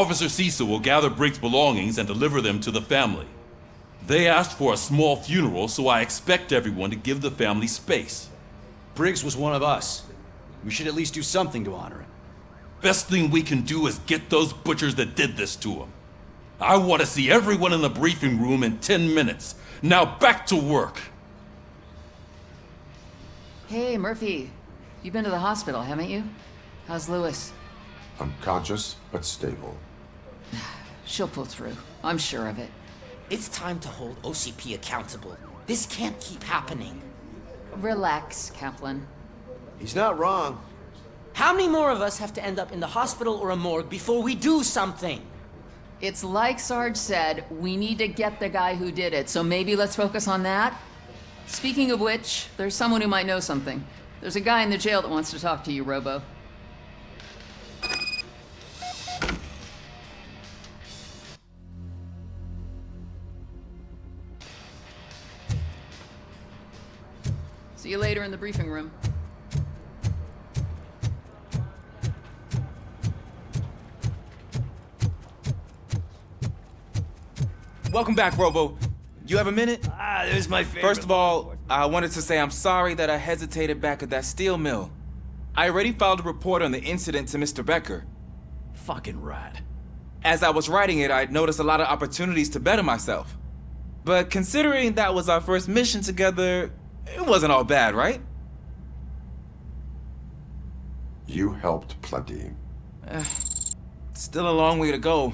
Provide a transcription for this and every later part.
Officer Cecil will gather Briggs' belongings and deliver them to the family. They asked for a small funeral, so I expect everyone to give the family space. Briggs was one of us. We should at least do something to honor him. Best thing we can do is get those butchers that did this to him. I want to see everyone in the briefing room in 10 minutes. Now back to work. Hey, Murphy. You've been to the hospital, haven't you? How's Lewis? Unconscious, but stable. She'll pull through. I'm sure of it. It's time to hold OCP accountable. This can't keep happening. Relax, Kaplan. He's not wrong. How many more of us have to end up in the hospital or a morgue before we do something? It's like Sarge said, we need to get the guy who did it, so maybe let's focus on that? Speaking of which, there's someone who might know something. There's a guy in the jail that wants to talk to you, Robo. See you later in the briefing room. Welcome back, Robo. You have a minute? There's my favorite. First of all, I wanted to say I'm sorry that I hesitated back at that steel mill. I already filed a report on the incident to Mr. Becker. Fucking rat. As I was writing it, I'd noticed a lot of opportunities to better myself. But considering that was our first mission together, it wasn't all bad, right? You helped plenty. Still a long way to go.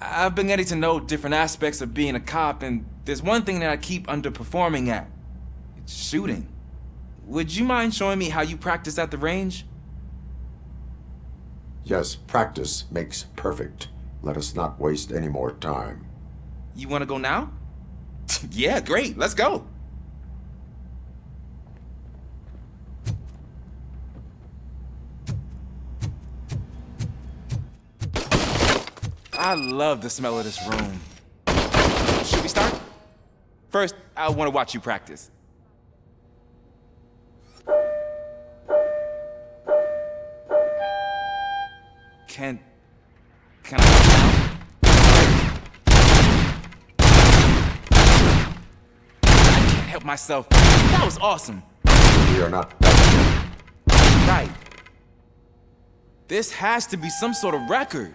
I've been getting to know different aspects of being a cop, and there's one thing that I keep underperforming at. It's shooting. Would you mind showing me how you practice at the range? Yes, practice makes perfect. Let us not waste any more time. You want to go now? Yeah, great. Let's go. I love the smell of this room. Should we start? First, I want to watch you practice. Can I can't help myself. That was awesome. We are not done. Right. This has to be some sort of record.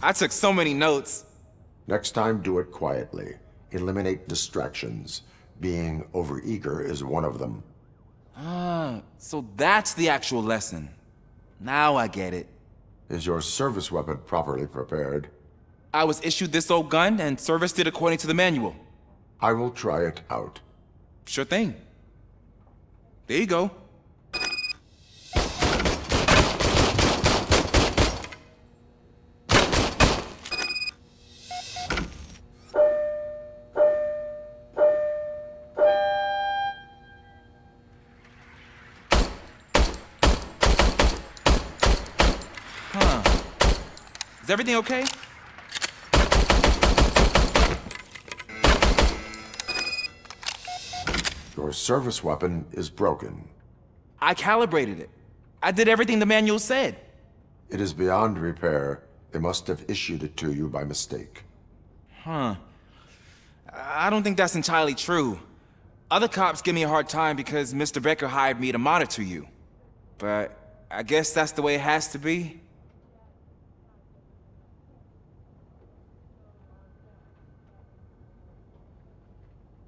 I took so many notes. Next time, do it quietly. Eliminate distractions. Being overeager is one of them. Ah, so that's the actual lesson. Now I get it. Is your service weapon properly prepared? I was issued this old gun and serviced it according to the manual. I will try it out. Sure thing. There you go. Is everything okay? Your service weapon is broken. I calibrated it. I did everything the manual said. It is beyond repair. They must have issued it to you by mistake. Huh. I don't think that's entirely true. Other cops give me a hard time because Mr. Becker hired me to monitor you. But I guess that's the way it has to be.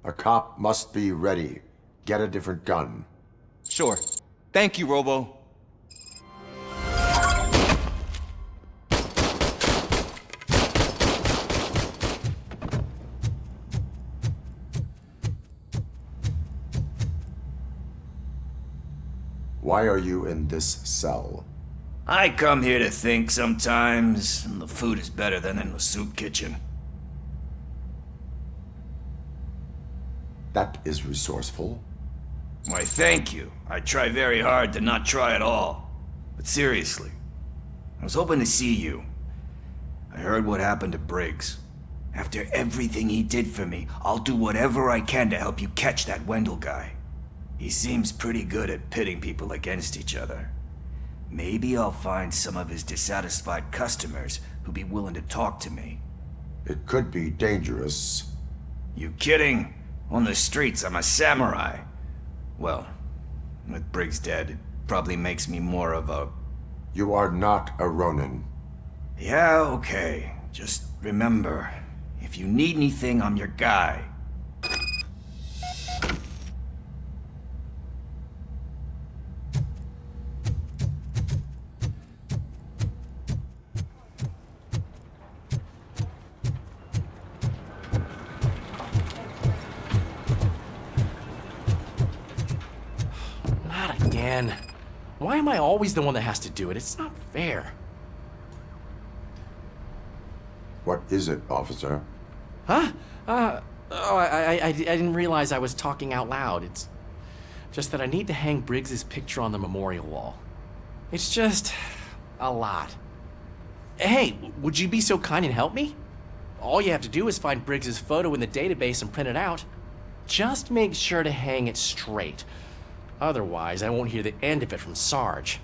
A cop must be ready. Get a different gun. Sure. Thank you, Robo. Why are you in this cell? I come here to think sometimes, and the food is better than in the soup kitchen. That is resourceful. Why, thank you. I try very hard to not try at all. But seriously, I was hoping to see you. I heard what happened to Briggs. After everything he did for me, I'll do whatever I can to help you catch that Wendell guy. He seems pretty good at pitting people against each other. Maybe I'll find some of his dissatisfied customers who'd be willing to talk to me. It could be dangerous. You kidding? On the streets, I'm a samurai. Well, with Briggs dead, it probably makes me more of a... You are not a Ronin. Yeah, okay. Just remember, if you need anything, I'm your guy. Not again. Why am I always the one that has to do it? It's not fair. What is it, officer? Huh? I didn't realize I was talking out loud. It's just that I need to hang Briggs's picture on the memorial wall. It's just a lot. Hey, would you be so kind and help me? All you have to do is find Briggs's photo in the database and print it out. Just make sure to hang it straight. Otherwise, I won't hear the end of it from Sarge.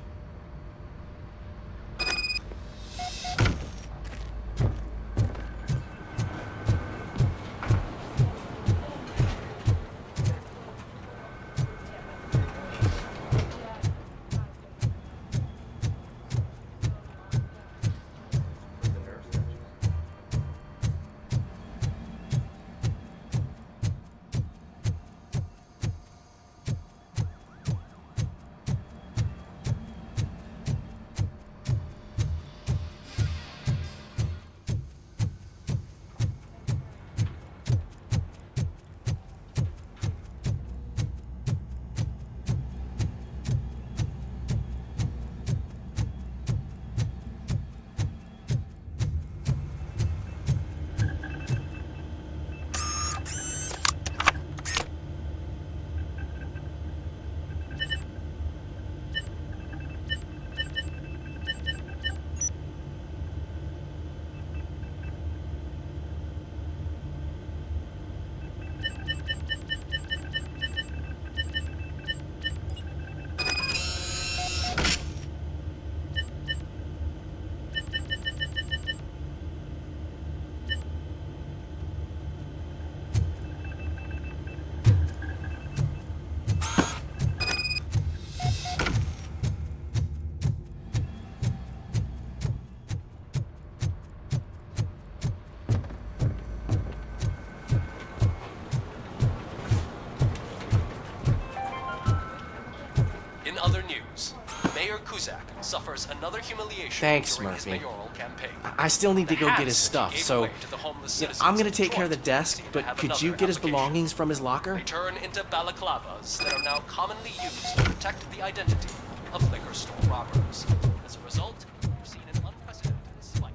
Cusack suffers another humiliation Thanks, during his Murphy. mayoral campaign. I still need to go The get his hats that stuff, he gave so away to the homeless citizens I'm gonna of take care of the Detroit desk, seem to but have could you another get his application. belongings from his locker? They turn into balaclavas that are now commonly used to protect the identity of liquor store robbers. As a result, we've seen an unprecedented spike.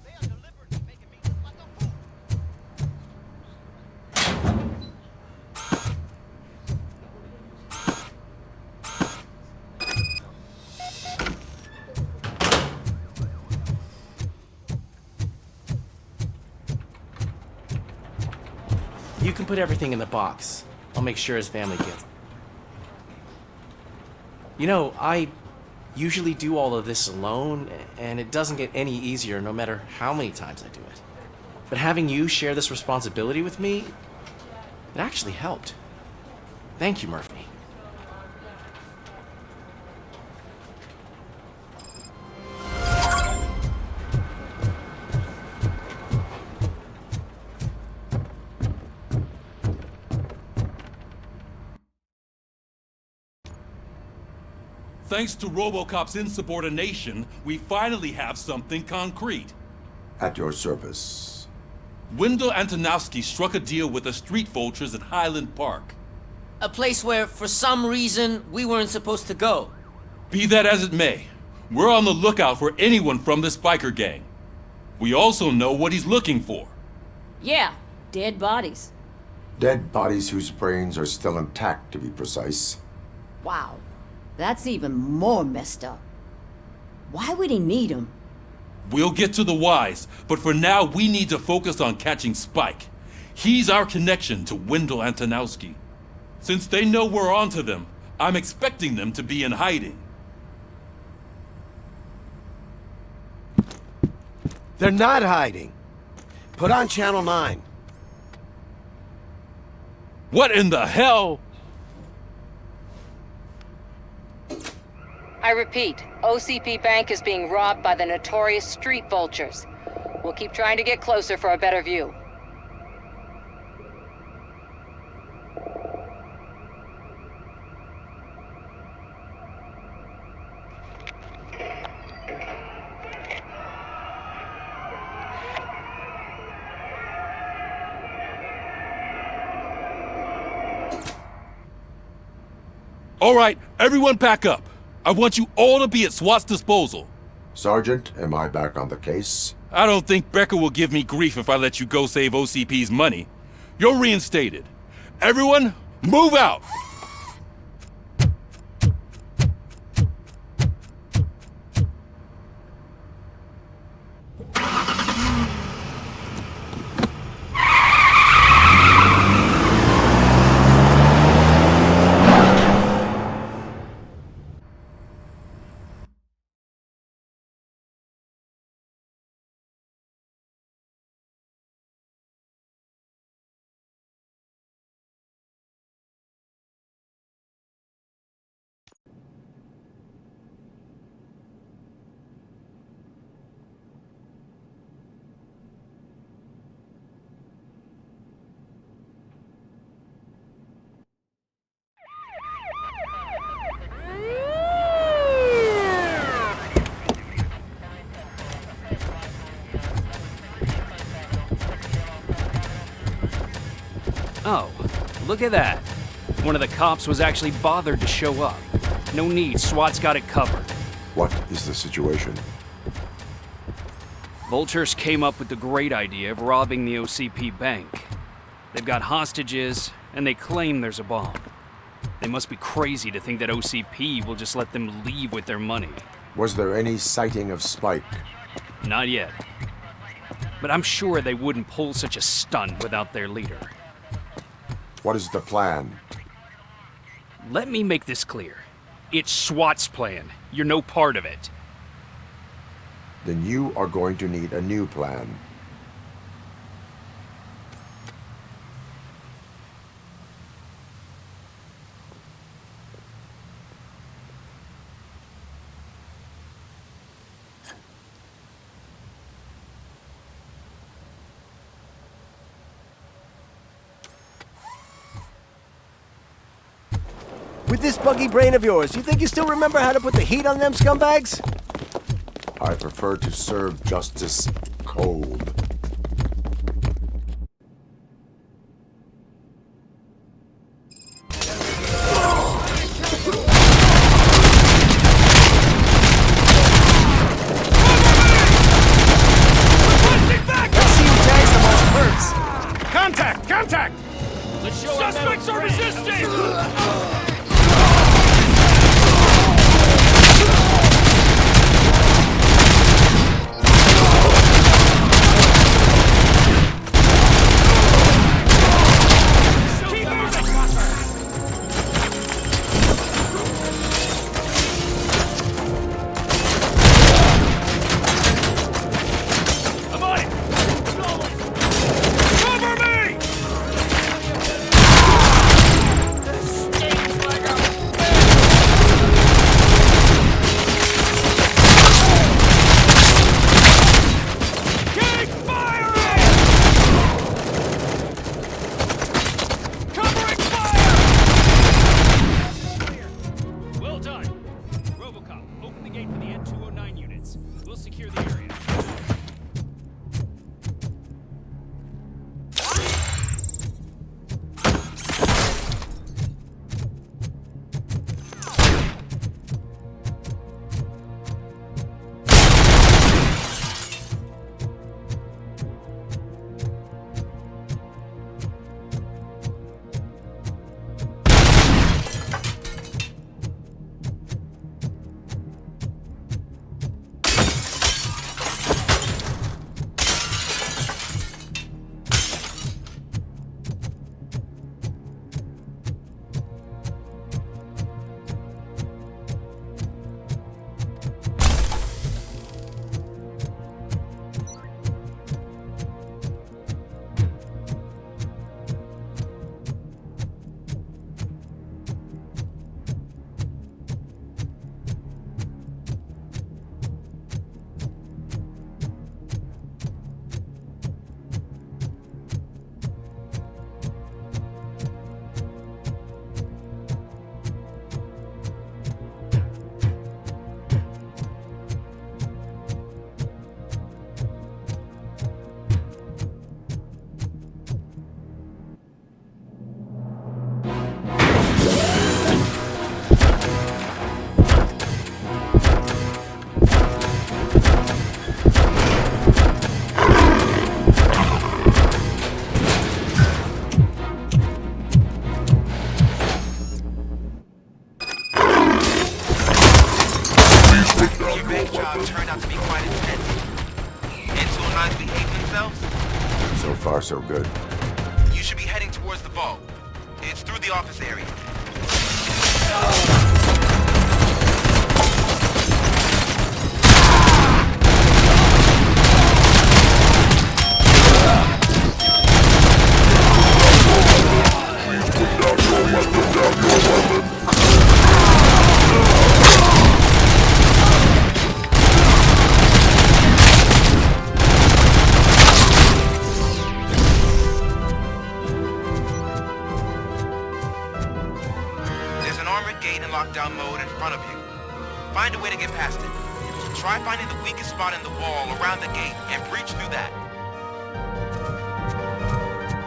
They are deliberately making me look like a fool. You can put everything in the box. I'll make sure his family gets it. You know, I usually do all of this alone, and it doesn't get any easier no matter how many times I do it. But having you share this responsibility with me, it actually helped. Thank you, Murphy. Thanks to Robocop's insubordination, we finally have something concrete. At your service. Wendell Antonowski struck a deal with the street vultures at Highland Park. A place where, for some reason, we weren't supposed to go. Be that as it may, we're on the lookout for anyone from this biker gang. We also know what he's looking for. Yeah, dead bodies. Dead bodies whose brains are still intact, to be precise. Wow, that's even more messed up. Why would he need them? We'll get to the whys, but for now we need to focus on catching Spike. He's our connection to Wendell Antonowski. Since they know we're onto them, I'm expecting them to be in hiding. They're not hiding. Put on Channel 9. What in the hell? I repeat, OCP Bank is being robbed by the notorious street vultures. We'll keep trying to get closer for a better view. All right, everyone pack up. I want you all to be at SWAT's disposal. Sergeant, am I back on the case? I don't think Becker will give me grief if I let you go save OCP's money. You're reinstated. Everyone, move out! Oh, look at that. One of the cops was actually bothered to show up. No need, SWAT's got it covered. What is the situation? Vultures came up with the great idea of robbing the OCP bank. They've got hostages, and they claim there's a bomb. They must be crazy to think that OCP will just let them leave with their money. Was there any sighting of Spike? Not yet. But I'm sure they wouldn't pull such a stunt without their leader. What is the plan? Let me make this clear. It's SWAT's plan. You're no part of it. Then you are going to need a new plan. With this buggy brain of yours, you think you still remember how to put the heat on them scumbags? I prefer to serve justice cold. Contact! Contact! Suspects are resisting! Well done. Robocop, open the gate for the N209 units. We'll secure the area. So far, so good. You should be heading towards the vault. It's through the office area. Lockdown mode in front of you. Find a way to get past it. Try finding the weakest spot in the wall around the gate and breach through that.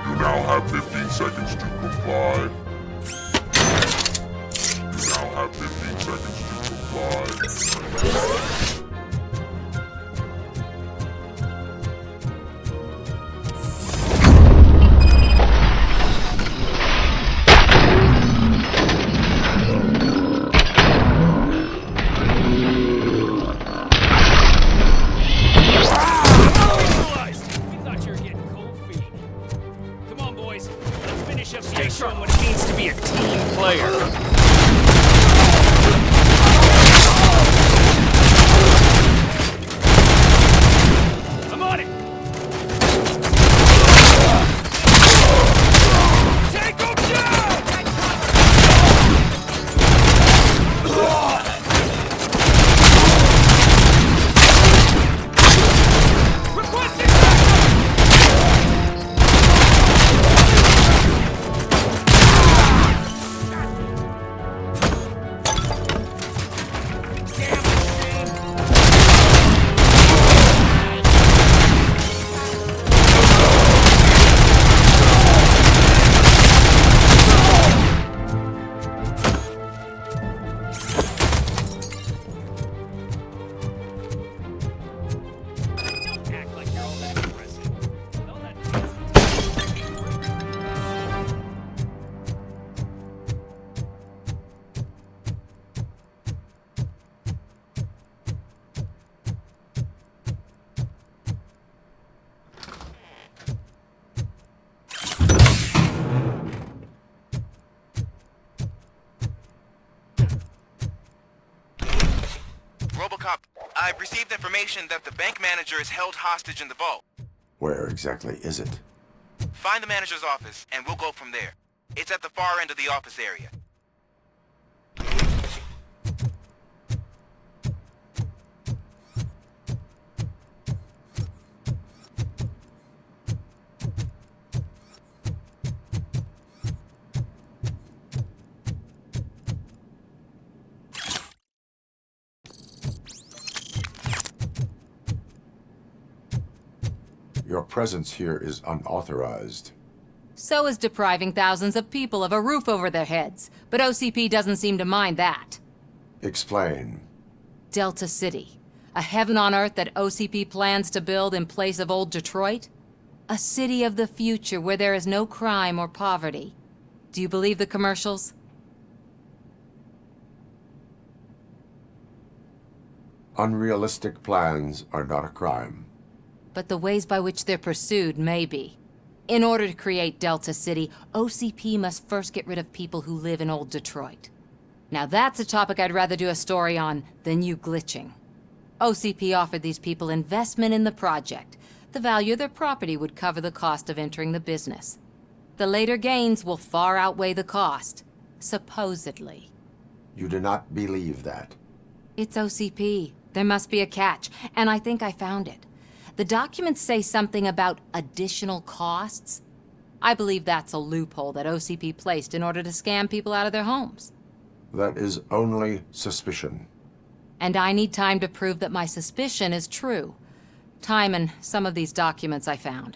You now have 15 seconds to comply. You now have 15 seconds to comply. Show what it means to be a team player. I'm on it! Take him down! Requesting backup! I've received information that the bank manager is held hostage in the vault. Where exactly is it? Find the manager's office, and we'll go from there. It's at the far end of the office area. Your presence here is unauthorized. So is depriving thousands of people of a roof over their heads. But OCP doesn't seem to mind that. Explain. Delta City. A heaven on earth that OCP plans to build in place of old Detroit? A city of the future where there is no crime or poverty. Do you believe the commercials? Unrealistic plans are not a crime. But the ways by which they're pursued may be. In order to create Delta City, OCP must first get rid of people who live in old Detroit. Now that's a topic I'd rather do a story on than you glitching. OCP offered these people investment in the project. The value of their property would cover the cost of entering the business. The later gains will far outweigh the cost, supposedly. You do not believe that. It's OCP. There must be a catch, and I think I found it. The documents say something about additional costs. I believe that's a loophole that OCP placed in order to scam people out of their homes. That is only suspicion. And I need time to prove that my suspicion is true. Time and some of these documents I found.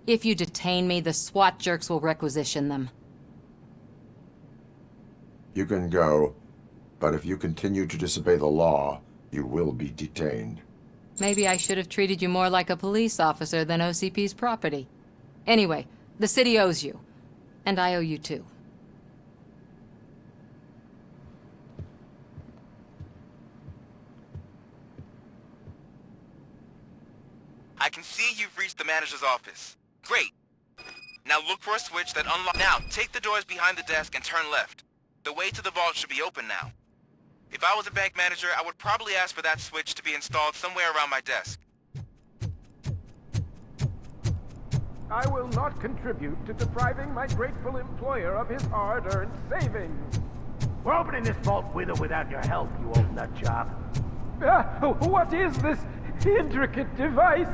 If you detain me, the SWAT jerks will requisition them. You can go, but if you continue to disobey the law, you will be detained. Maybe I should have treated you more like a police officer than OCP's property. Anyway, the city owes you. And I owe you too. I can see you've reached the manager's office. Great. Now look for a switch that unlocks. Now, take the doors behind the desk and turn left. The way to the vault should be open now. If I was a bank manager, I would probably ask for that switch to be installed somewhere around my desk. I will not contribute to depriving my grateful employer of his hard-earned savings. We're opening this vault with or without your help, you old nut job. What is this intricate device?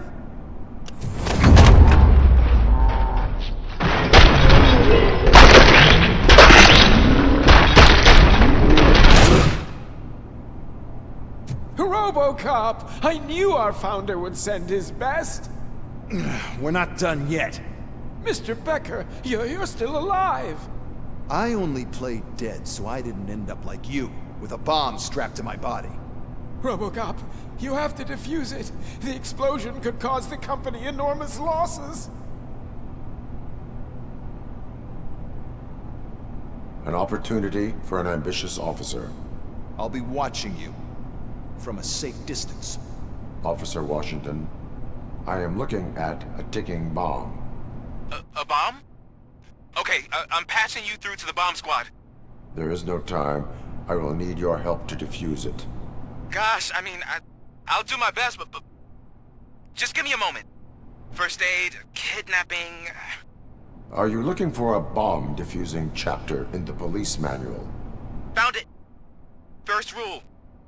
Robocop! I knew our founder would send his best. We're not done yet. Mr. Becker, you're still alive. I only played dead so I didn't end up like you, with a bomb strapped to my body. Robocop, you have to defuse it. The explosion could cause the company enormous losses. An opportunity for an ambitious officer. I'll be watching you. From a safe distance. Officer Washington, I am looking at a ticking bomb. A bomb? Okay, I'm passing you through to the bomb squad. There is no time. I will need your help to defuse it. Gosh, I mean, I'll do my best, but just give me a moment. First aid, kidnapping... Are you looking for a bomb defusing chapter in the police manual? Found it. First rule,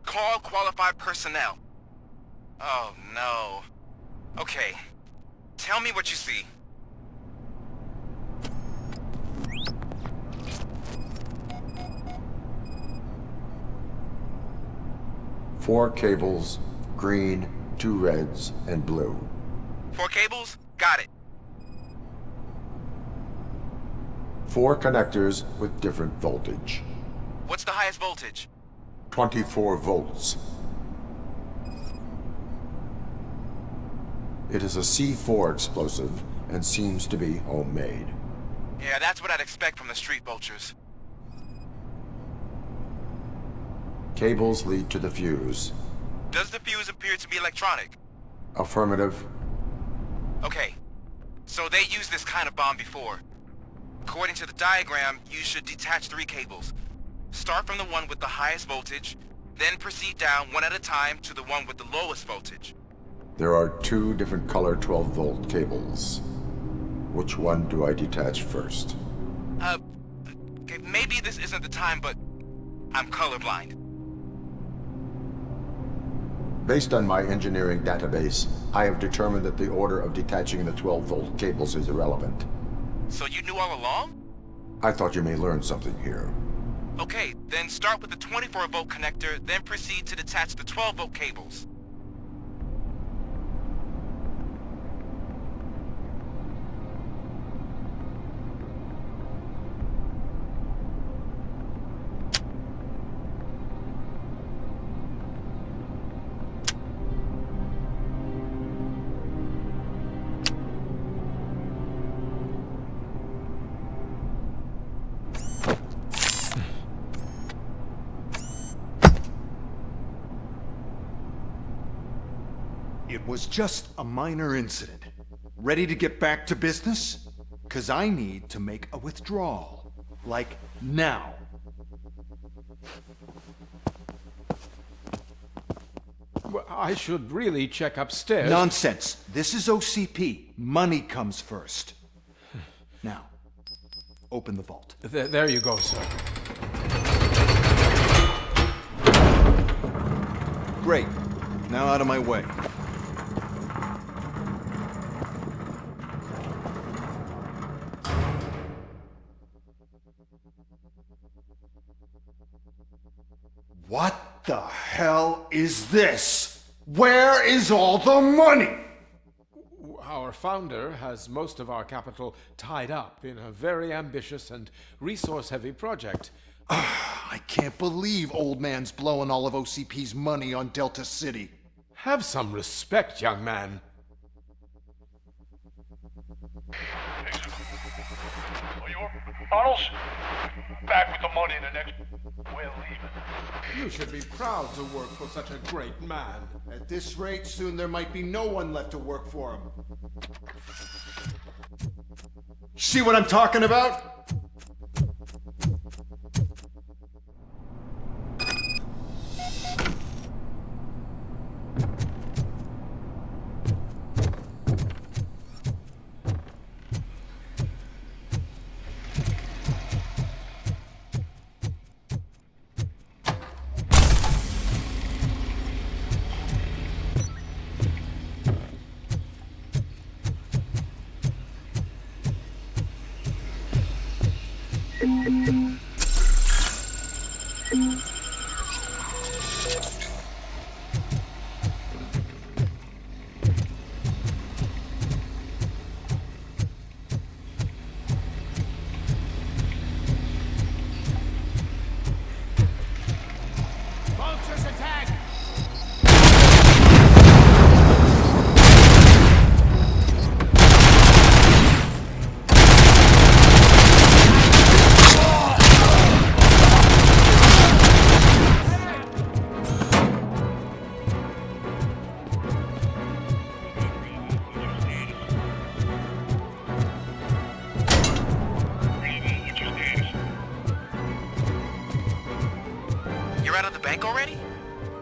call qualified personnel. Oh, no. Okay, tell me what you see. Four cables, green, 2 reds, and blue. 4 cables? Got it. 4 connectors with different voltage. What's the highest voltage? 24 volts. It is a C4 explosive and seems to be homemade. Yeah, that's what I'd expect from the street vultures. Cables lead to the fuse. Does the fuse appear to be electronic? Affirmative. Okay, so they used this kind of bomb before. According to the diagram, you should detach 3 cables. Start from the one with the highest voltage, Then proceed down one at a time to the one with the lowest voltage. There are 2 different color 12-volt cables. Which one do I detach first? Okay, maybe this isn't the time, but I'm colorblind. Based on my engineering database, I have determined that the order of detaching the 12-volt cables is irrelevant. So you knew all along? I thought you may learn something here. Okay, then start with the 24-volt connector, then proceed to detach the 12-volt cables. It was just a minor incident. Ready to get back to business? 'Cause I need to make a withdrawal. Like, now. Well, I should really check upstairs. Nonsense. This is OCP. Money comes first. Now, open the vault. There you go, sir. Great. Now out of my way. What the hell is this? Where is all the money? Our founder has most of our capital tied up in a very ambitious and resource-heavy project. I can't believe old man's blowing all of OCP's money on Delta City. Have some respect, young man. Arnold's back with the money in the next... We're leaving. You should be proud to work for such a great man. At this rate, soon there might be no one left to work for him. See what I'm talking about?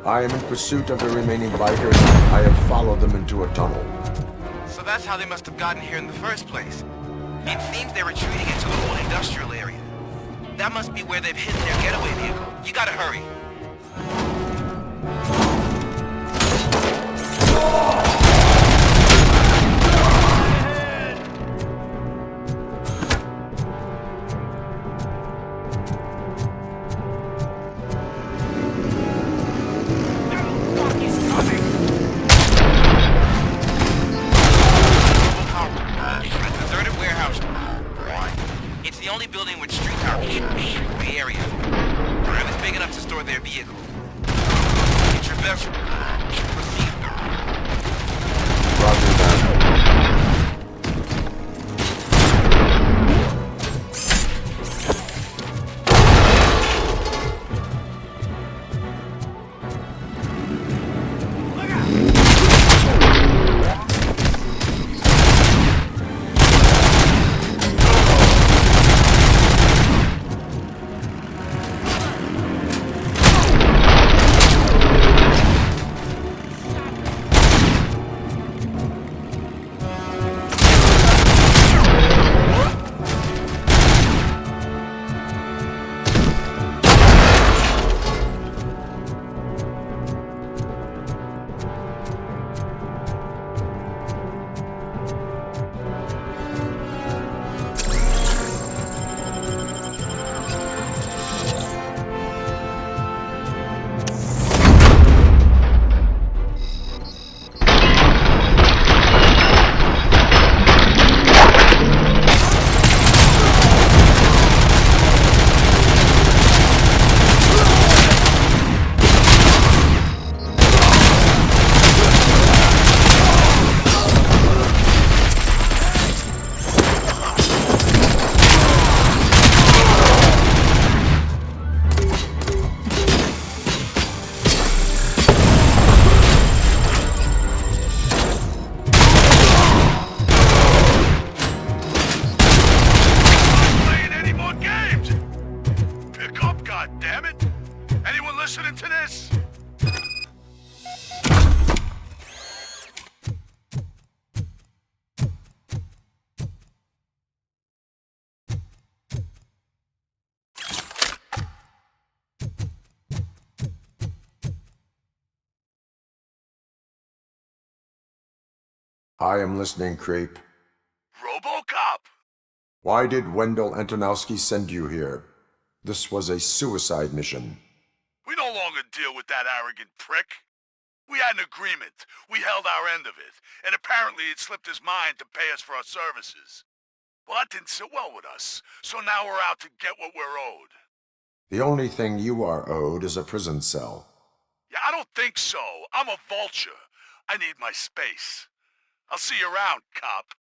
I am in pursuit of the remaining bikers. I have followed them into a tunnel. So that's how they must have gotten here in the first place. It seems they're retreating into the old industrial area. That must be where they've hidden their getaway vehicle. You gotta hurry. I am listening, creep. Robocop! Why did Wendell Antonowski send you here? This was a suicide mission. We no longer deal with that arrogant prick. We had an agreement. We held our end of it. And apparently it slipped his mind to pay us for our services. Well, that didn't sit well with us. So now we're out to get what we're owed. The only thing you are owed is a prison cell. Yeah, I don't think so. I'm a vulture. I need my space. I'll see you around, cop.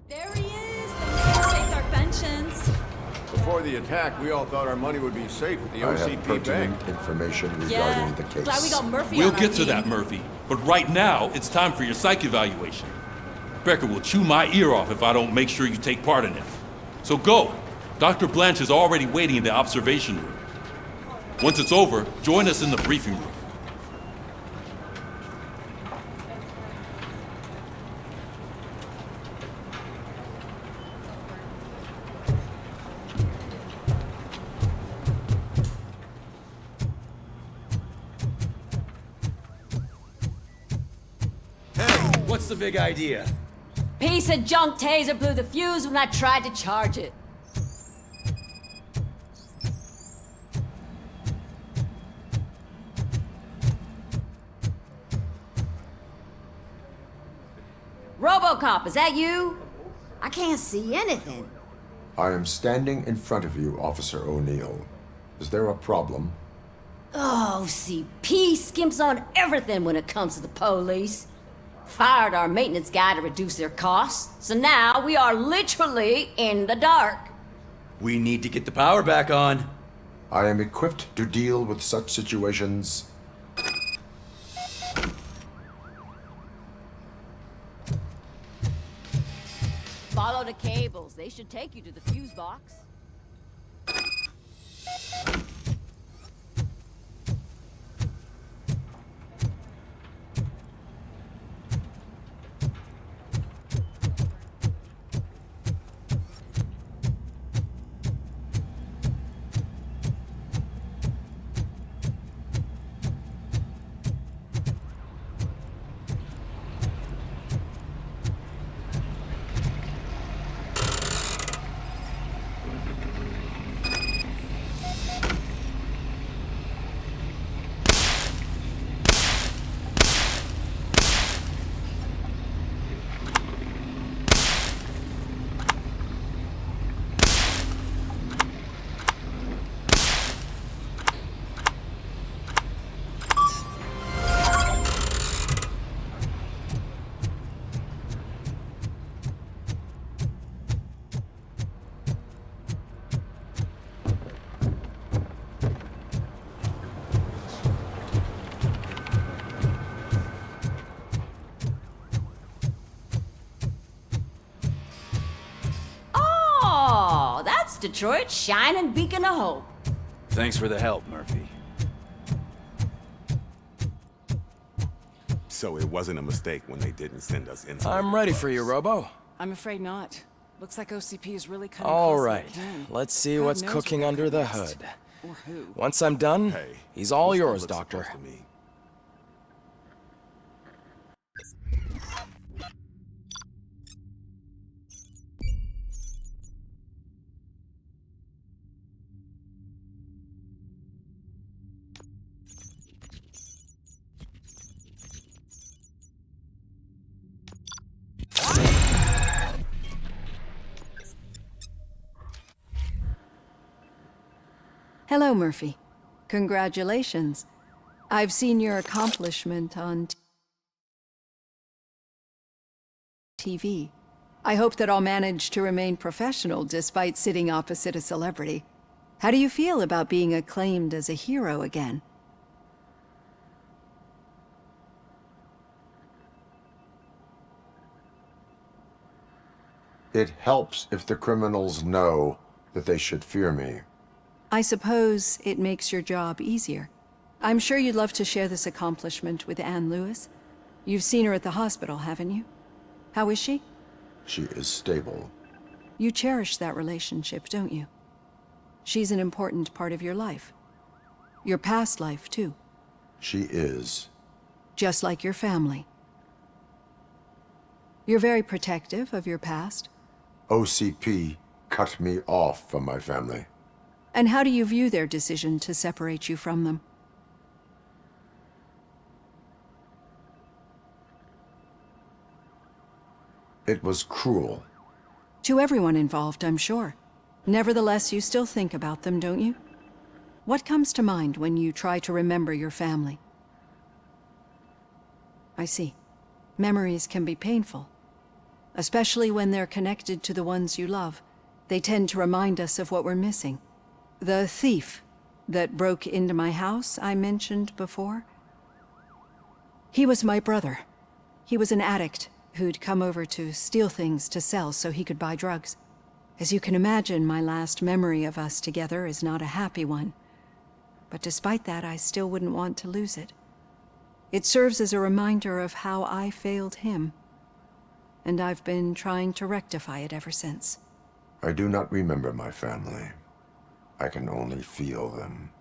There he is! They saved our pensions! Before the attack, we all thought our money would be safe at the I have OCP pertinent bank. information regarding Yeah, the case. glad we got Murphy We'll on our get to team. that, Murphy. But right now, it's time for your psych evaluation. Becker will chew my ear off if I don't make sure you take part in it. So go. Dr. Blanche is already waiting in the observation room. Once it's over, join us in the briefing room. What's the big idea? Piece of junk taser blew the fuse when I tried to charge it. Robocop, is that you? I can't see anything. I am standing in front of you, Officer O'Neill. Is there a problem? Oh, CP skimps on everything when it comes to the police. Fired our maintenance guy to reduce their costs, so now we are literally in the dark. We need to get the power back on. I am equipped to deal with such situations. Follow the cables. They should take you to the fuse box. Detroit's shining beacon of hope. Thanks for the help, Murphy. So it wasn't a mistake when they didn't send us in. I'm ready for you, Robo. I'm afraid not. Looks like OCP is really cutting All costs right, again. let's see God what's knows cooking what under the next. hood. Or who. Once I'm done, he's all yours, Doctor. Hello, Murphy. Congratulations. I've seen your accomplishment on TV. I hope that I'll manage to remain professional despite sitting opposite a celebrity. How do you feel about being acclaimed as a hero again? It helps if the criminals know that they should fear me. I suppose it makes your job easier. I'm sure you'd love to share this accomplishment with Anne Lewis. You've seen her at the hospital, haven't you? How is she? She is stable. You cherish that relationship, don't you? She's an important part of your life. Your past life, too. She is. Just like your family. You're very protective of your past. OCP cut me off from my family. And how do you view their decision to separate you from them? It was cruel. To everyone involved, I'm sure. Nevertheless, you still think about them, don't you? What comes to mind when you try to remember your family? I see. Memories can be painful. Especially when they're connected to the ones you love. They tend to remind us of what we're missing. The thief that broke into my house I mentioned before? He was my brother. He was an addict who'd come over to steal things to sell so he could buy drugs. As you can imagine, my last memory of us together is not a happy one. But despite that, I still wouldn't want to lose it. It serves as a reminder of how I failed him. And I've been trying to rectify it ever since. I do not remember my family. I can only feel them.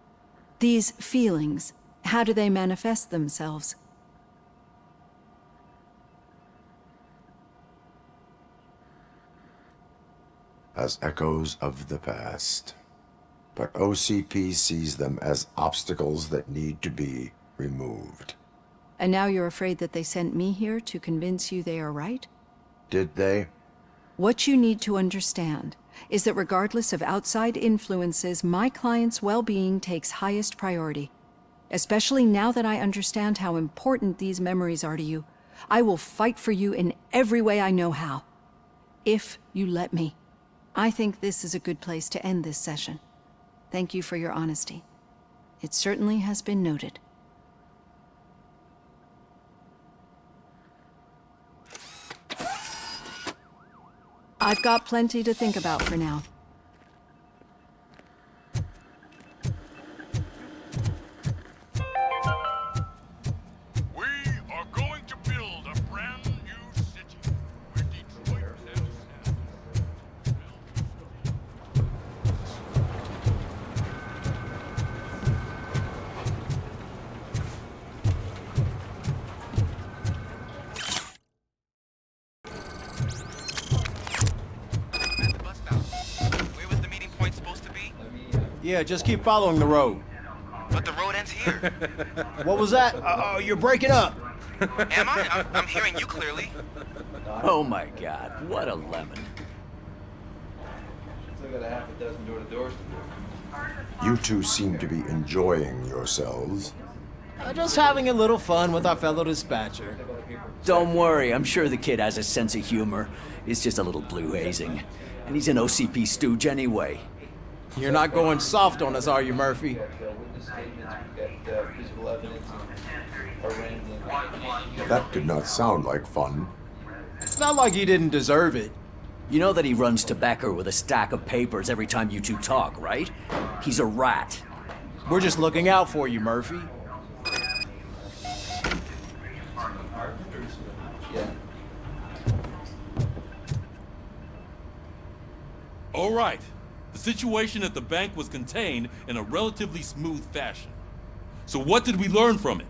These feelings, how do they manifest themselves? As echoes of the past. But OCP sees them as obstacles that need to be removed. And now you're afraid that they sent me here to convince you they are right? Did they? What you need to understand is that regardless of outside influences, my client's well-being takes highest priority. Especially now that I understand how important these memories are to you. I will fight for you in every way I know how. If you let me. I think this is a good place to end this session. Thank you for your honesty. It certainly has been noted. I've got plenty to think about for now. We are going to build a brand new city where Detroit Yeah, just keep following the road. But the road ends here. What was that? Oh, you're breaking up. Am I? I'm hearing you clearly. Oh my god, what a lemon. Still got a half a dozen door-to-doors to do. You two seem to be enjoying yourselves. Just having a little fun with our fellow dispatcher. Don't worry, I'm sure the kid has a sense of humor. It's just a little blue hazing. And he's an OCP stooge anyway. You're not going soft on us, are you, Murphy? That did not sound like fun. It's not like he didn't deserve it. You know that he runs tobacco with a stack of papers every time you two talk, right? He's a rat. We're just looking out for you, Murphy. All right. The situation at the bank was contained in a relatively smooth fashion. So what did we learn from it?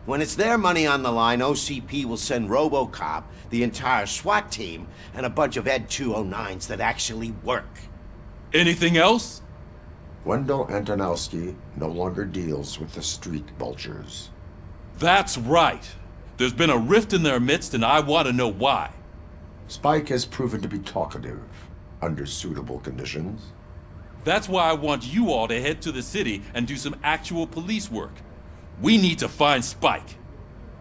When it's their money on the line, OCP will send Robocop, the entire SWAT team, and a bunch of Ed 209s that actually work. Anything else? Wendell Antonowski no longer deals with the street vultures. That's right. There's been a rift in their midst, and I want to know why. Spike has proven to be talkative, under suitable conditions. That's why I want you all to head to the city and do some actual police work. We need to find Spike.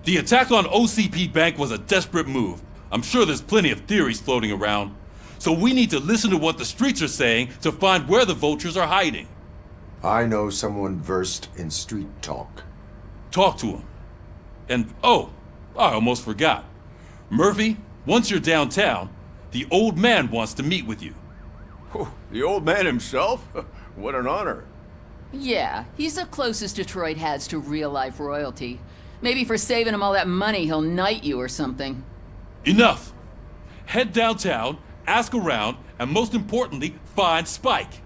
The attack on OCP Bank was a desperate move. I'm sure there's plenty of theories floating around. So we need to listen to what the streets are saying to find where the vultures are hiding. I know someone versed in street talk. Talk to him. And, oh, I almost forgot. Murphy, once you're downtown, the old man wants to meet with you. The old man himself? What an honor. Yeah, he's the closest Detroit has to real-life royalty. Maybe for saving him all that money, he'll knight you or something. Enough! Head downtown, ask around, and most importantly, find Spike.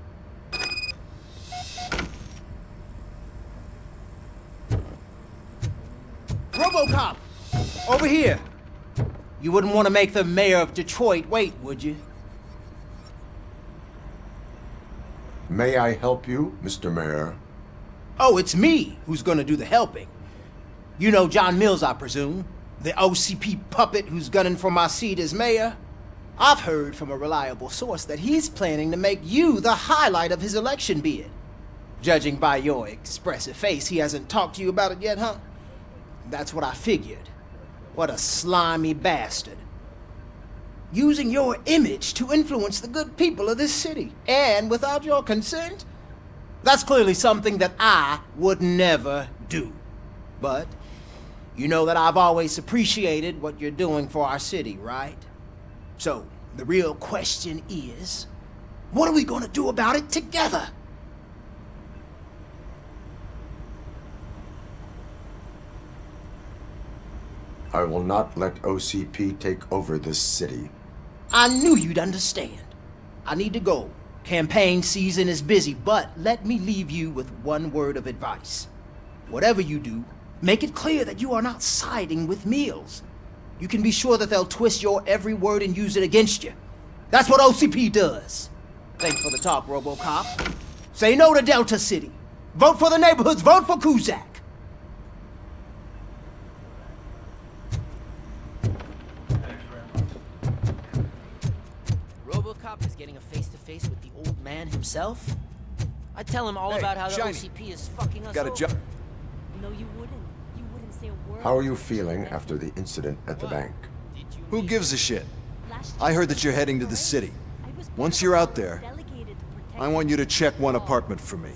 Robocop! Over here! You wouldn't want to make the mayor of Detroit wait, would you? May I help you, Mr. Mayor? Oh, it's me who's gonna do the helping. You know John Mills, I presume? The OCP puppet who's gunning for my seat as mayor? I've heard from a reliable source that he's planning to make you the highlight of his election bid. Judging by your expressive face, he hasn't talked to you about it yet, huh? That's what I figured. What a slimy bastard. Using your image to influence the good people of this city, and without your consent? That's clearly something that I would never do. But you know that I've always appreciated what you're doing for our city, right? So, the real question is, what are we gonna do about it together? I will not let OCP take over this city. I knew you'd understand. I need to go. Campaign season is busy, but let me leave you with one word of advice. Whatever you do, make it clear that you are not siding with Mills. You can be sure that they'll twist your every word and use it against you. That's what OCP does. Thanks for the talk, Robocop. Say no to Delta City. Vote for the neighborhoods. Vote for Kuzak. Robocop is getting a face-to-face with the old man himself? I'd tell him all about how the OCP is fucking us Got a over. job. No, you wouldn't. You wouldn't say a word. How are you feeling after the incident at the bank? Who gives a shit? I heard that you're heading to the city. Once you're out there, I want you to check one apartment for me.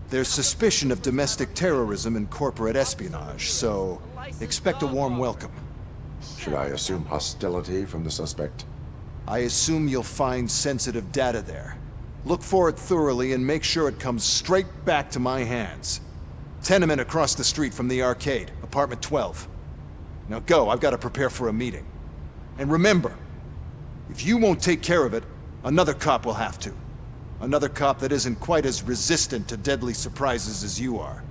There's suspicion of domestic terrorism and corporate espionage, so expect a warm welcome. Should I assume hostility from the suspect? I assume you'll find sensitive data there. Look for it thoroughly and make sure it comes straight back to my hands. Tenement across the street from the arcade, apartment 12. Now go, I've got to prepare for a meeting. And remember, if you won't take care of it, another cop will have to. Another cop that isn't quite as resistant to deadly surprises as you are.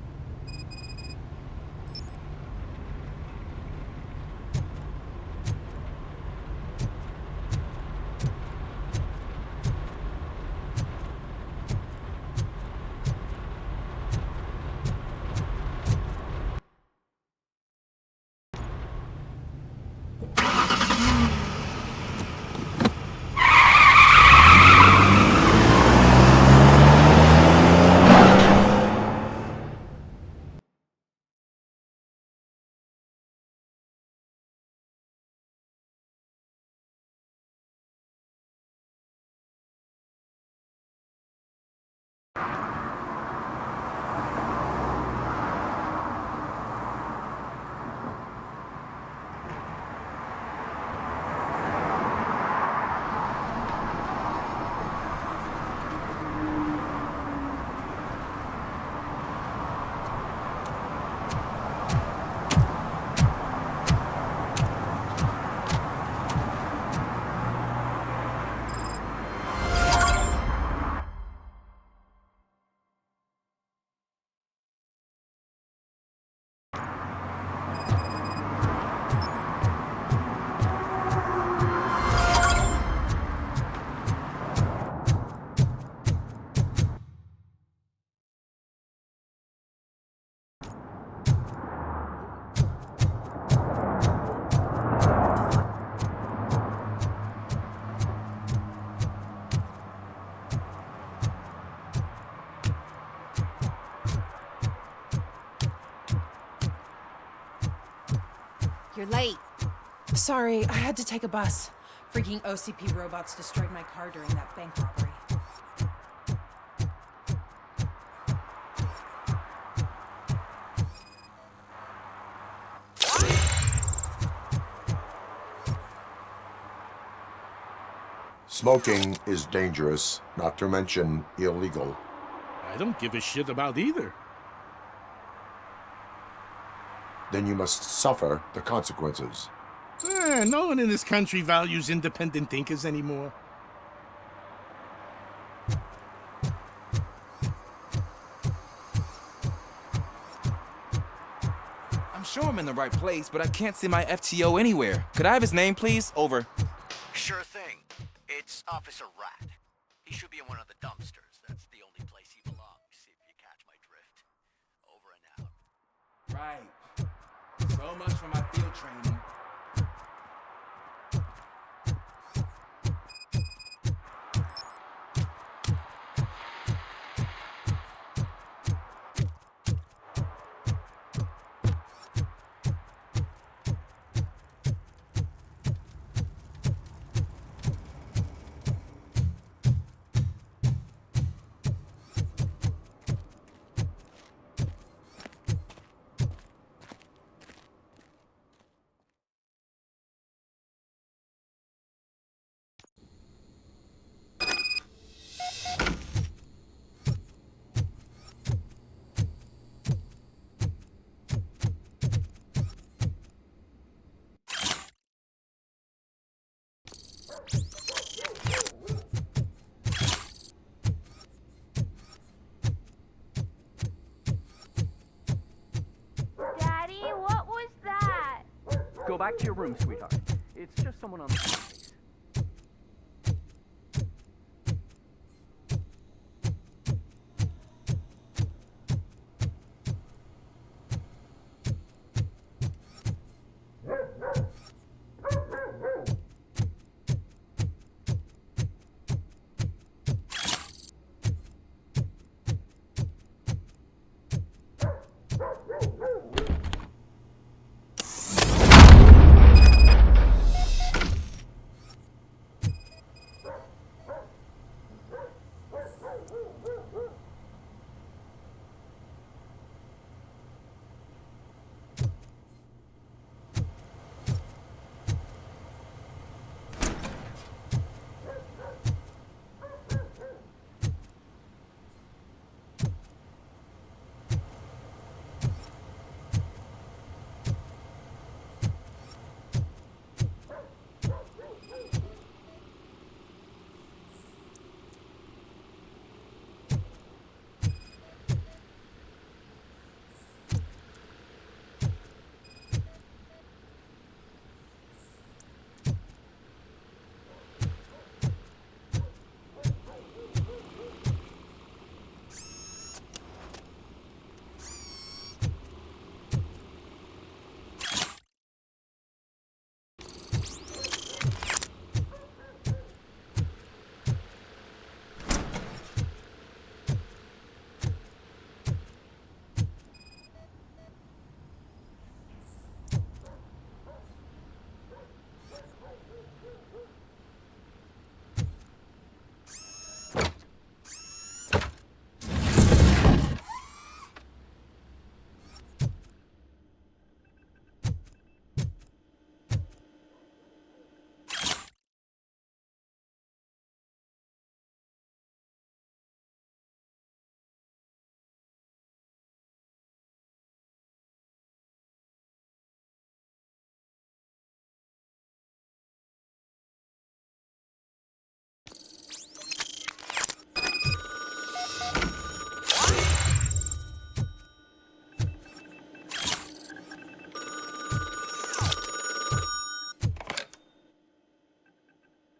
You're late. Sorry, I had to take a bus. Freaking OCP robots destroyed my car during that bank robbery. Smoking is dangerous, not to mention illegal. I don't give a shit about either. Then you must suffer the consequences. No one in this country values independent thinkers anymore. I'm sure I'm in the right place, but I can't see my FTO anywhere. Could I have his name, please? Over. Sure thing. It's Officer Rat. He should be in one of the dumpsters. That's the only place he belongs, if you catch my drift. Over and out. Right. So much for my field training. Daddy, what was that? Go back to your room, sweetheart. It's just someone on the staircase.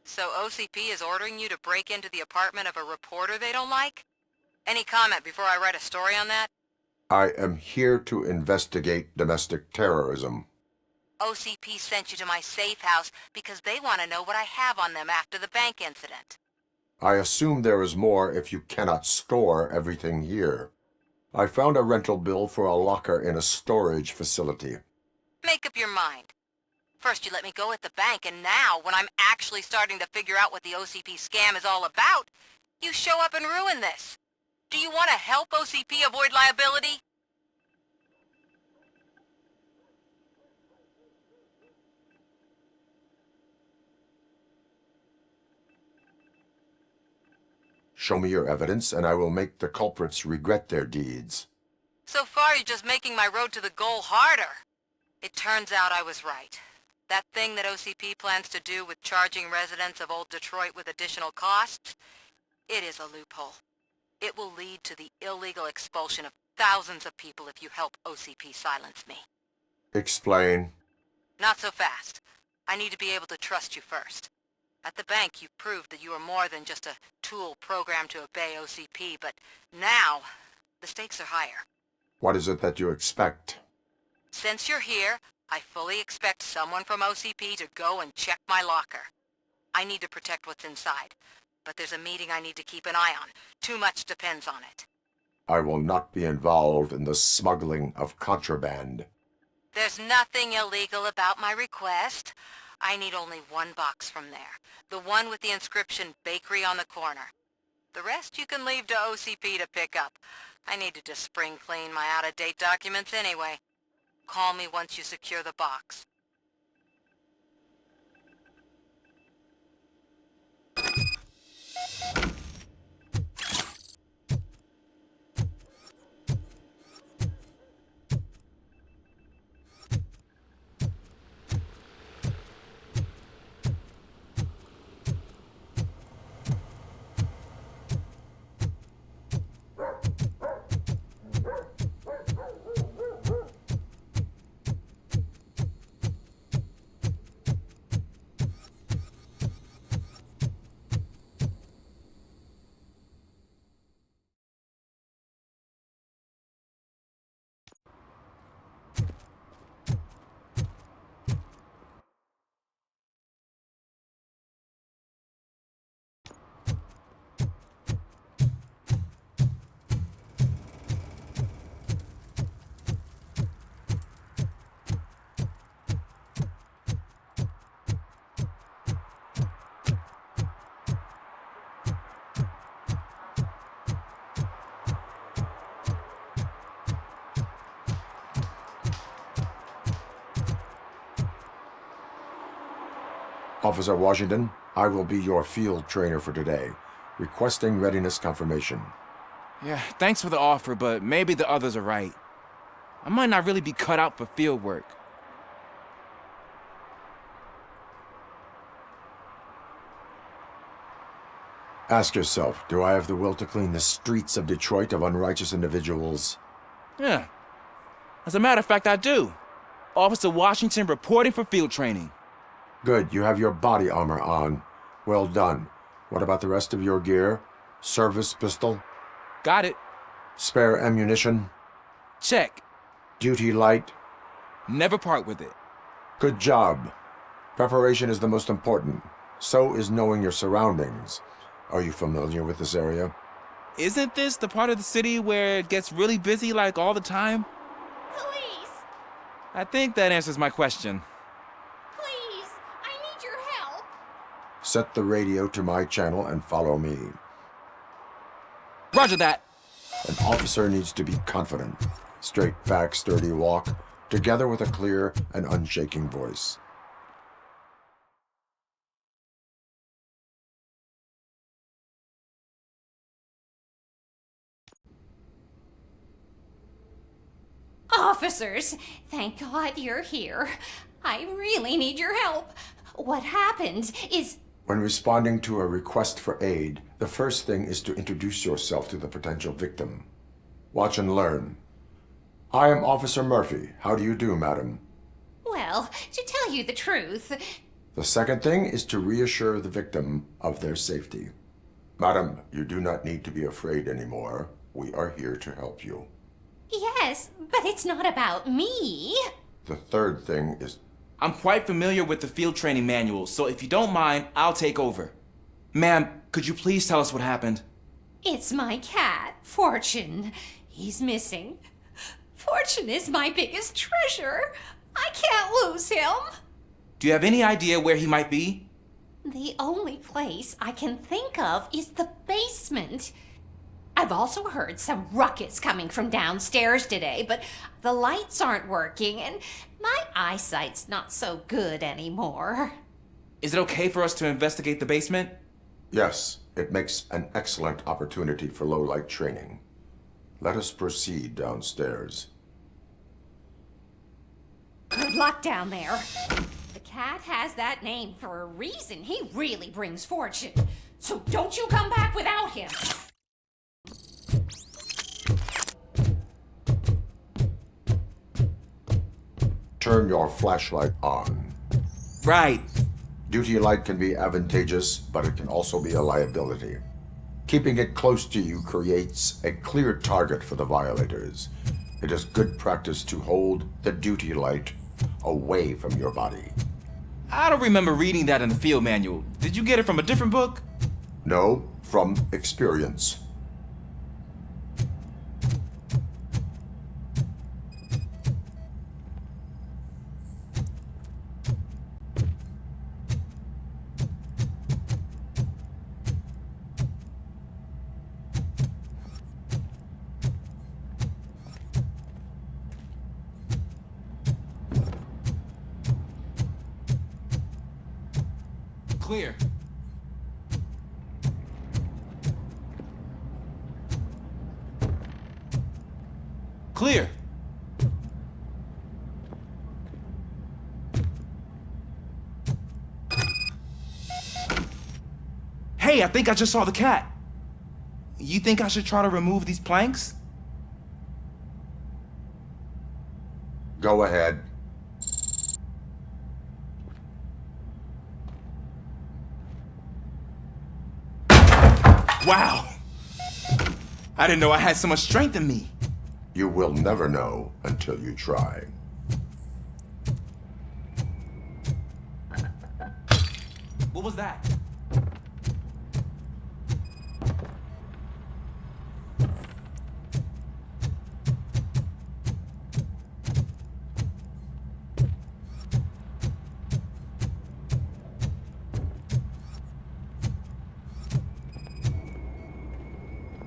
So OCP is ordering you to break into the apartment of a reporter they don't like? Any comment before I write a story on that? I am here to investigate domestic terrorism. OCP sent you to my safe house because they want to know what I have on them after the bank incident. I assume there is more if you cannot store everything here. I found a rental bill for a locker in a storage facility. Make up your mind. First you let me go at the bank, and now, when I'm actually starting to figure out what the OCP scam is all about, you show up and ruin this. Do you want to help OCP avoid liability? Show me your evidence, and I will make the culprits regret their deeds. So far, you're just making my road to the goal harder. It turns out I was right. That thing that OCP plans to do with charging residents of Old Detroit with additional costs, it is a loophole. It will lead to the illegal expulsion of thousands of people if you help OCP silence me. Explain. Not so fast. I need to be able to trust you first. At the bank, you proved that you are more than just a tool programmed to obey OCP, but now, the stakes are higher. What is it that you expect? Since you're here, I fully expect someone from OCP to go and check my locker. I need to protect what's inside, but there's a meeting I need to keep an eye on. Too much depends on it. I will not be involved in the smuggling of contraband. There's nothing illegal about my request. I need only one box from there. The one with the inscription Bakery on the corner. The rest you can leave to OCP to pick up. I needed to spring clean my out-of-date documents anyway. Call me once you secure the box. Officer Washington, I will be your field trainer for today. Requesting readiness confirmation. Yeah, thanks for the offer, but maybe the others are right. I might not really be cut out for field work. Ask yourself, do I have the will to clean the streets of Detroit of unrighteous individuals? Yeah. As a matter of fact, I do. Officer Washington reporting for field training. Good, you have your body armor on. Well done. What about the rest of your gear? Service pistol? Got it. Spare ammunition? Check. Duty light? Never part with it. Good job. Preparation is the most important. So is knowing your surroundings. Are you familiar with this area? Isn't this the part of the city where it gets really busy like all the time? Police! I think that answers my question. Please! I need your help! Set the radio to my channel and follow me. Roger that! An officer needs to be confident. Straight back, sturdy walk, together with a clear and unshaking voice. Officers, thank God you're here. I really need your help. What happened is... When responding to a request for aid, the first thing is to introduce yourself to the potential victim. Watch and learn. I am Officer Murphy. How do you do, madam? Well, to tell you the truth... The second thing is to reassure the victim of their safety. Madam, you do not need to be afraid anymore. We are here to help you. Yes, but it's not about me. The third thing is... I'm quite familiar with the field training manual, so if you don't mind, I'll take over. Ma'am, could you please tell us what happened? It's my cat, Fortune. He's missing. Fortune is my biggest treasure. I can't lose him. Do you have any idea where he might be? The only place I can think of is the basement. I've also heard some ruckus coming from downstairs today, but the lights aren't working and my eyesight's not so good anymore. Is it okay for us to investigate the basement? Yes, It makes an excellent opportunity for low-light training. Let us proceed downstairs. Good luck down there. The cat has that name for a reason. He really brings fortune. So don't you come back without him. Turn your flashlight on. Right. Duty light can be advantageous, but it can also be a liability. Keeping it close to you creates a clear target for the violators. It is good practice to hold the duty light away from your body. I don't remember reading that in the field manual. Did you get it from a different book? No, from experience. Clear. Clear. Hey, I think I just saw the cat. You think I should try to remove these planks? Go ahead. Wow! I didn't know I had so much strength in me. You will never know until you try. What was that?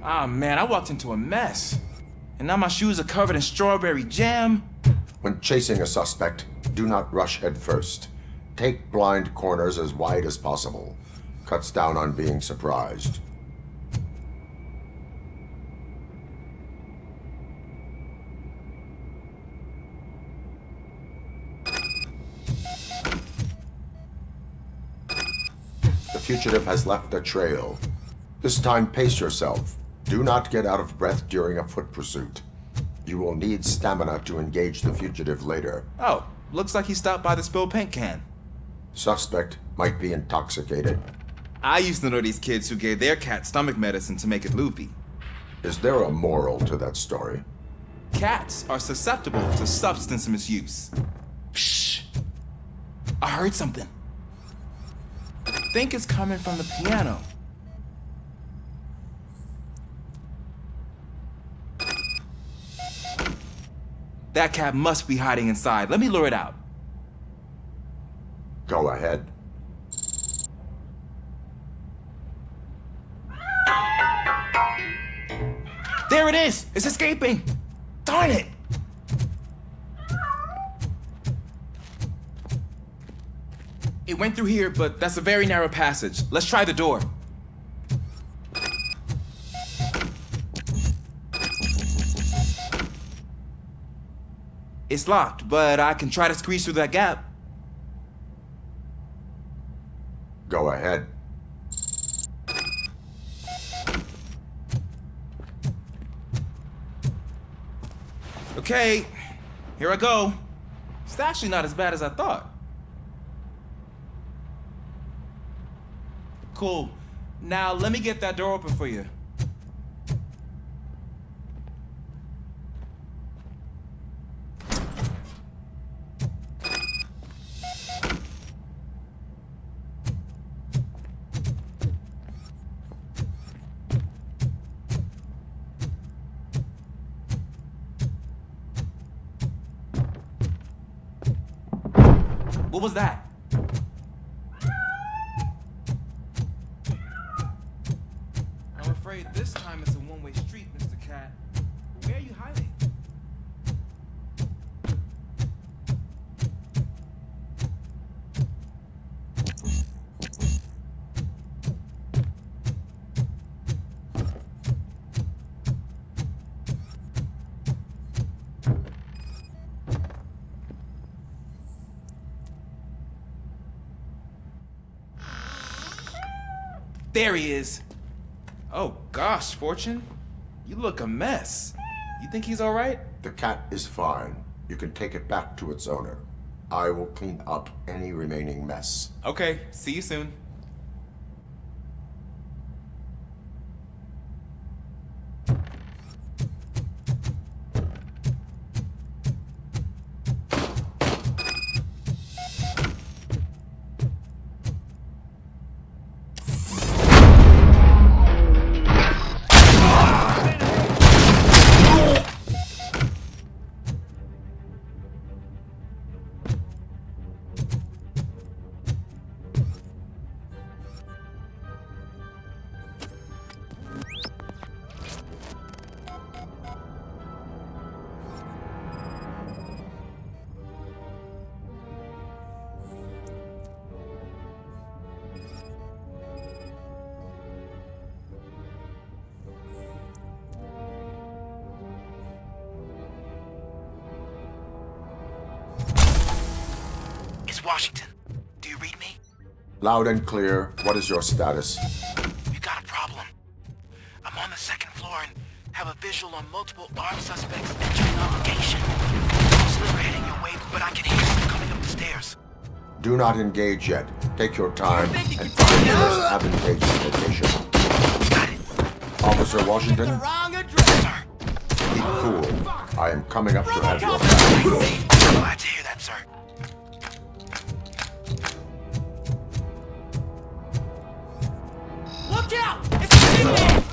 Ah, man, I walked into a mess. And now my shoes are covered in strawberry jam. When chasing a suspect, do not rush head first. Take blind corners as wide as possible. Cuts down on being surprised. The fugitive has left a trail. This time, pace yourself. Do not get out of breath during a foot pursuit. You will need stamina to engage the fugitive later. Oh, looks like he stopped by the spilled paint can. Suspect might be intoxicated. I used to know these kids who gave their cat stomach medicine to make it loopy. Is there a moral to that story? Cats are susceptible to substance misuse. Shh! I heard something. I think it's coming from the piano. That cat must be hiding inside. Let me lure it out. Go ahead. There it is! It's escaping! Darn it! It went through here, but that's a very narrow passage. Let's try the door. It's locked, but I can try to squeeze through that gap. Go ahead. Okay, here I go. It's actually not as bad as I thought. Cool. Now let me get that door open for you. What was that? I'm afraid this time it's a one-way street, Mr. Cat. Where are you hiding? There he is. Oh gosh, Fortune. You look a mess. You think he's all right? The cat is fine. You can take it back to its owner. I will clean up any remaining mess. Okay, see you soon. Washington, do you read me? Loud and clear. What is your status? We got a problem. I'm on the second floor and have a visual on multiple armed suspects entering our location. I'm sliver heading your way, but I can hear them coming up the stairs. Do not engage yet. Take your time and find the most advantageous location. Got it. Officer Washington? Sir. Keep cool. I am coming up to have your back. Glad to hear that, sir. Look out! It's in there!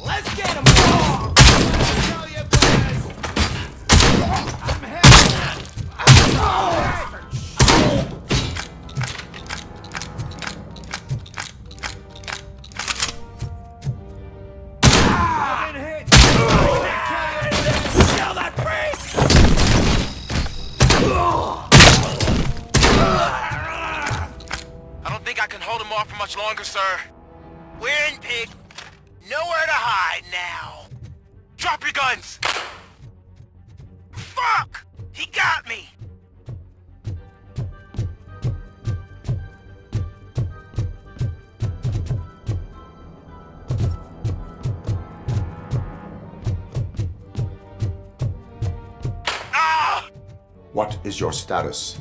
Let's get him! Tell you boys! I'm heading! I've been hit! Kill that priest! I don't think I can hold him off for much longer, sir. We're in, pig. Nowhere to hide now. Drop your guns! Fuck! He got me! Ah! What is your status?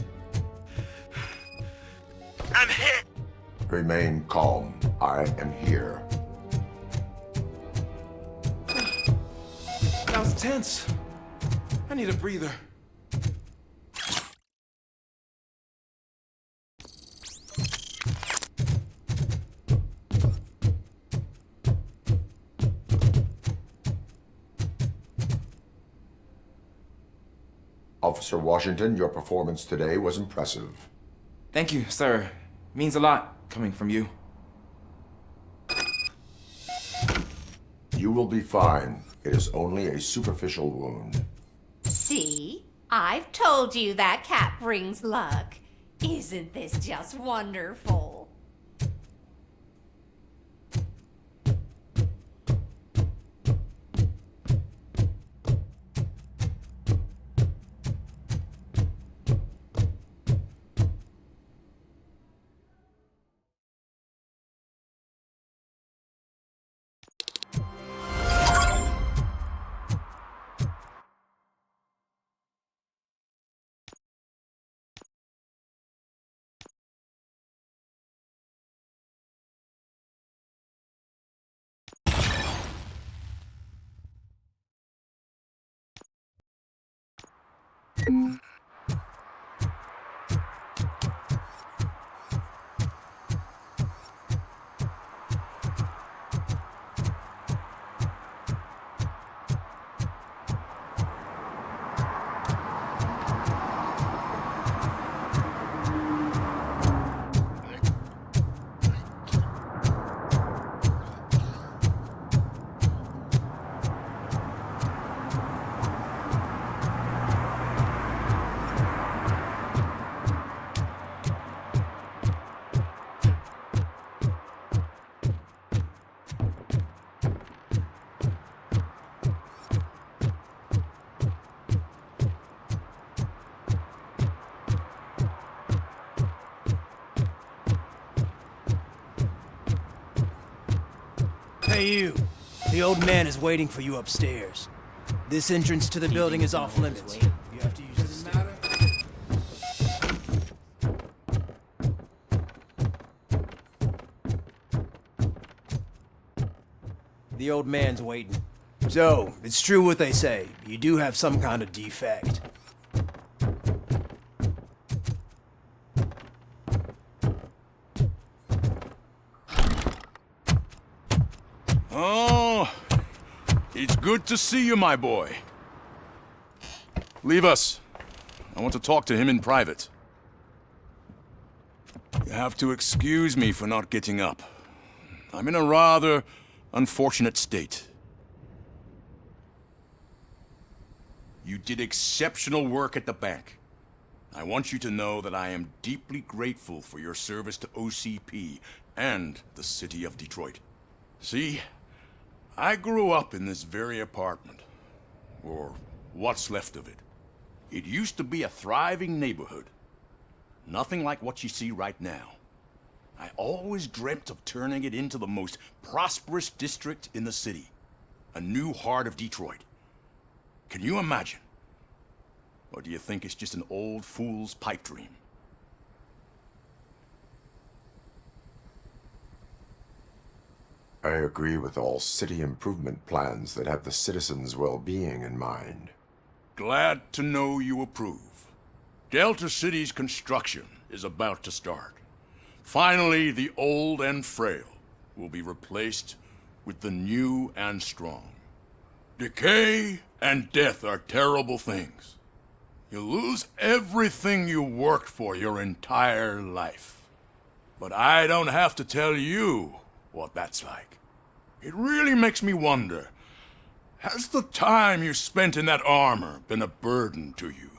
I'm hit! Remain calm. I am here. That was tense. I need a breather. Officer Washington, your performance today was impressive. Thank you, sir. Means a lot coming from you. You will be fine. It is only a superficial wound. See? I've told you that cat brings luck. Isn't this just wonderful? Hey, you. The old man is waiting for you upstairs. This entrance to the building is off limits. You have to use the stairs. The old man's waiting. So, it's true what they say. You do have some kind of defect. Oh, it's good to see you, my boy. Leave us. I want to talk to him in private. You have to excuse me for not getting up. I'm in a rather unfortunate state. You did exceptional work at the bank. I want you to know that I am deeply grateful for your service to OCP and the city of Detroit. See, I grew up in this very apartment, or what's left of it. It used to be a thriving neighborhood. Nothing like what you see right now. I always dreamt of turning it into the most prosperous district in the city. A new heart of Detroit. Can you imagine? Or do you think it's just an old fool's pipe dream? I agree with all city improvement plans that have the citizens' well-being in mind. Glad to know you approve. Delta City's construction is about to start. Finally, the old and frail will be replaced with the new and strong. Decay and death are terrible things. You lose everything you worked for your entire life. But I don't have to tell you what that's like. It really makes me wonder, has the time you spent in that armor been a burden to you?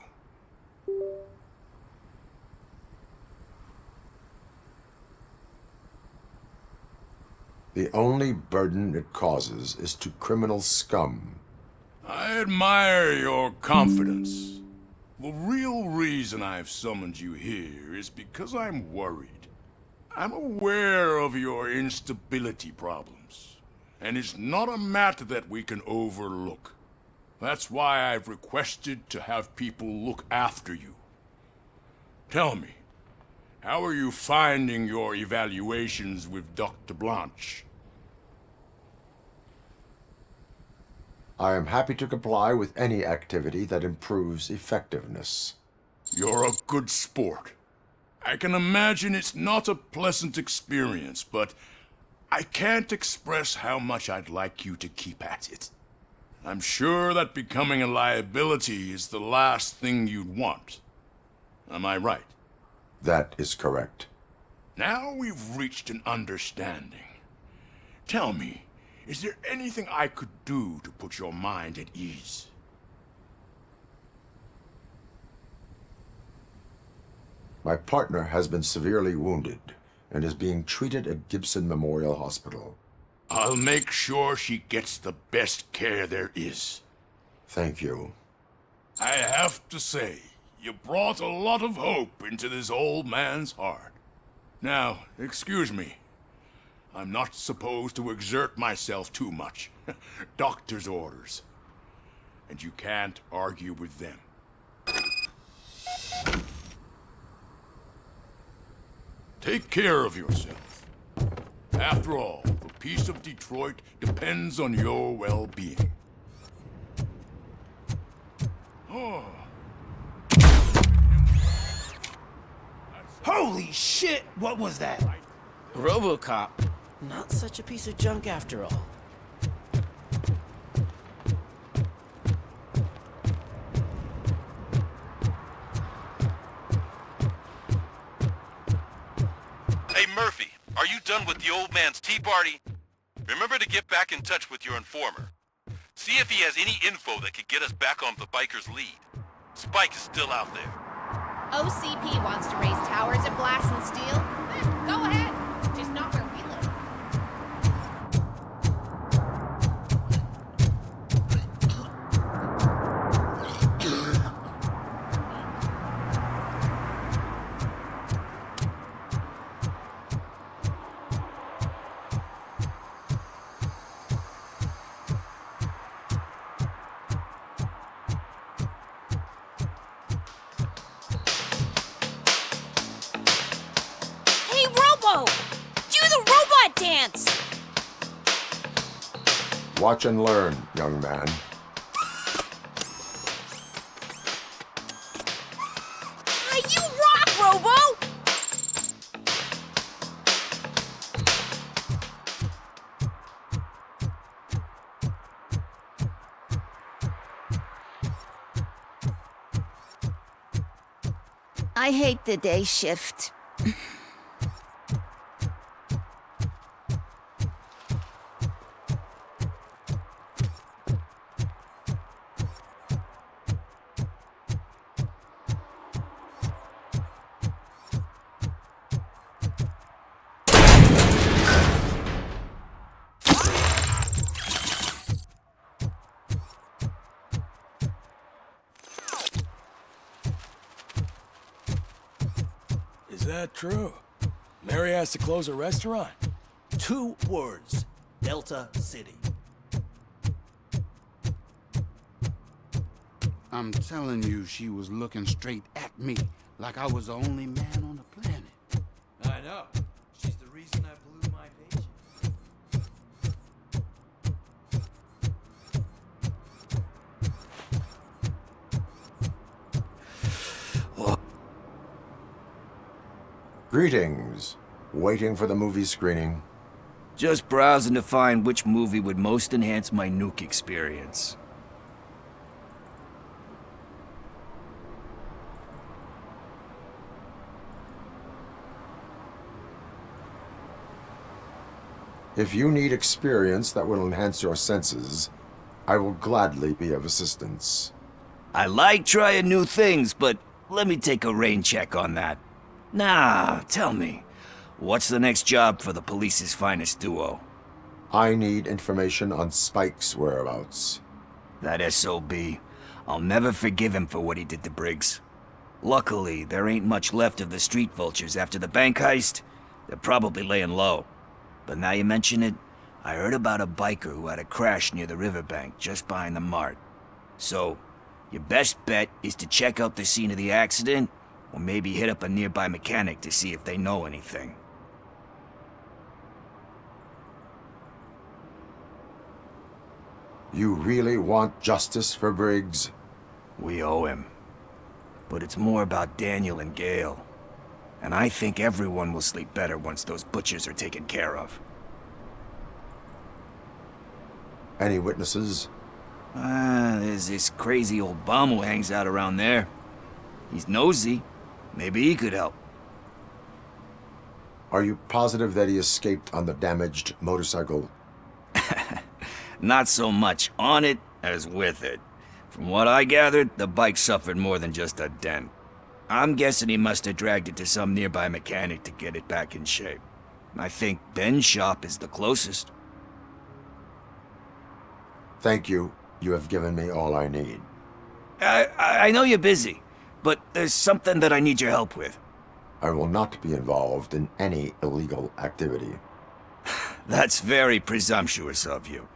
The only burden it causes is to criminal scum. I admire your confidence. The real reason I've summoned you here is because I'm worried. I'm aware of your instability problems, and it's not a matter that we can overlook. That's why I've requested to have people look after you. Tell me, how are you finding your evaluations with Dr. Blanche? I am happy to comply with any activity that improves effectiveness. You're a good sport. I can imagine it's not a pleasant experience, but I can't express how much I'd like you to keep at it. I'm sure that becoming a liability is the last thing you'd want. Am I right? That is correct. Now we've reached an understanding. Tell me, is there anything I could do to put your mind at ease? My partner has been severely wounded and is being treated at Gibson Memorial Hospital. I'll make sure she gets the best care there is. Thank you. I have to say, you brought a lot of hope into this old man's heart. Now, excuse me. I'm not supposed to exert myself too much. Doctor's orders. And you can't argue with them. Take care of yourself. After all, the peace of Detroit depends on your well-being. Oh. Holy shit! What was that? Robocop. Not such a piece of junk after all. Hey Murphy, are you done with the old man's tea party? Remember to get back in touch with your informer. See if he has any info that could get us back on the biker's lead. Spike is still out there. OCP wants to raise towers of glass and steel? Go ahead. Just not where we live. what dance? Watch and learn, young man. You rock, Robo! I hate the day shift. Is that true? Mary has to close a restaurant? 2 words. Delta City. I'm telling you, she was looking straight at me, like I was the only man on the planet. I know. She's the reason I blew my patient. Greetings. Waiting for the movie screening. Just browsing to find which movie would most enhance my nuke experience. If you need experience that will enhance your senses, I will gladly be of assistance. I like trying new things, but let me take a rain check on that. Nah, tell me, what's the next job for the police's finest duo? I need information on Spike's whereabouts. That SOB. I'll never forgive him for what he did to Briggs. Luckily, there ain't much left of the street vultures after the bank heist. They're probably laying low. But now you mention it, I heard about a biker who had a crash near the riverbank just behind the mart. So, your best bet is to check out the scene of the accident, or maybe hit up a nearby mechanic to see if they know anything. You really want justice for Briggs? We owe him. But it's more about Daniel and Gale. And I think everyone will sleep better once those butchers are taken care of. Any witnesses? There's this crazy old bum who hangs out around there. He's nosy. Maybe he could help. Are you positive that he escaped on the damaged motorcycle? Not so much on it as with it. From what I gathered, the bike suffered more than just a dent. I'm guessing he must have dragged it to some nearby mechanic to get it back in shape. I think Ben's shop is the closest. Thank you. You have given me all I need. I know you're busy, but there's something that I need your help with. I will not be involved in any illegal activity. That's very presumptuous of you.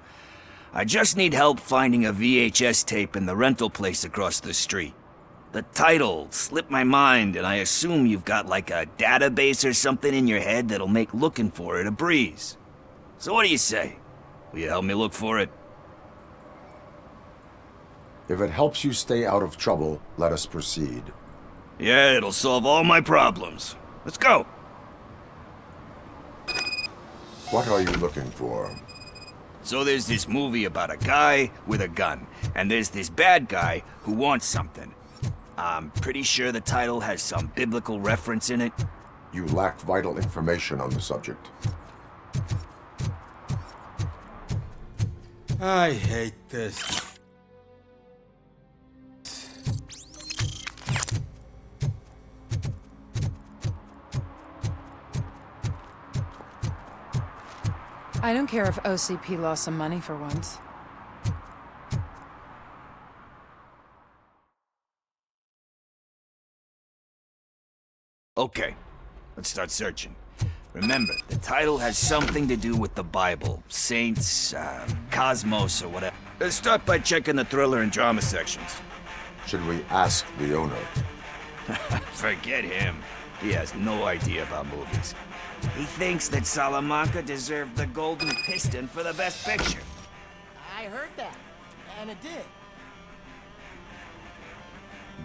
I just need help finding a VHS tape in the rental place across the street. The title slipped my mind, and I assume you've got like a database or something in your head that'll make looking for it a breeze. So what do you say? Will you help me look for it? If it helps you stay out of trouble, let us proceed. Yeah, it'll solve all my problems. Let's go. What are you looking for? So there's this movie about a guy with a gun, and there's this bad guy who wants something. I'm pretty sure the title has some biblical reference in it. You lack vital information on the subject. I hate this. I don't care if OCP lost some money for once. Okay, let's start searching. Remember, the title has something to do with the Bible, saints, cosmos, or whatever. Let's start by checking the thriller and drama sections. Should we ask the owner? Forget him. He has no idea about movies. He thinks that Salamanca deserved the Golden Piston for the Best Picture. I heard that, and it did.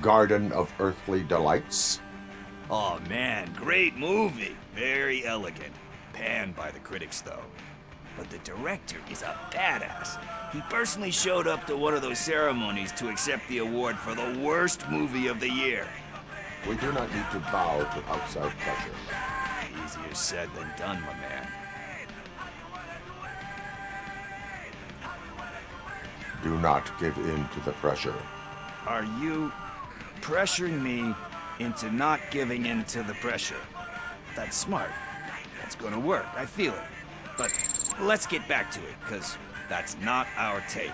Garden of Earthly Delights. Oh man, great movie. Very elegant. Panned by the critics though. But the director is a badass. He personally showed up to one of those ceremonies to accept the award for the worst movie of the year. We do not need to bow to outside pressure. Easier said than done, my man. Do not give in to the pressure. Are you pressuring me into not giving in to the pressure? That's smart. That's gonna work. I feel it. But let's get back to it, because that's not our tape.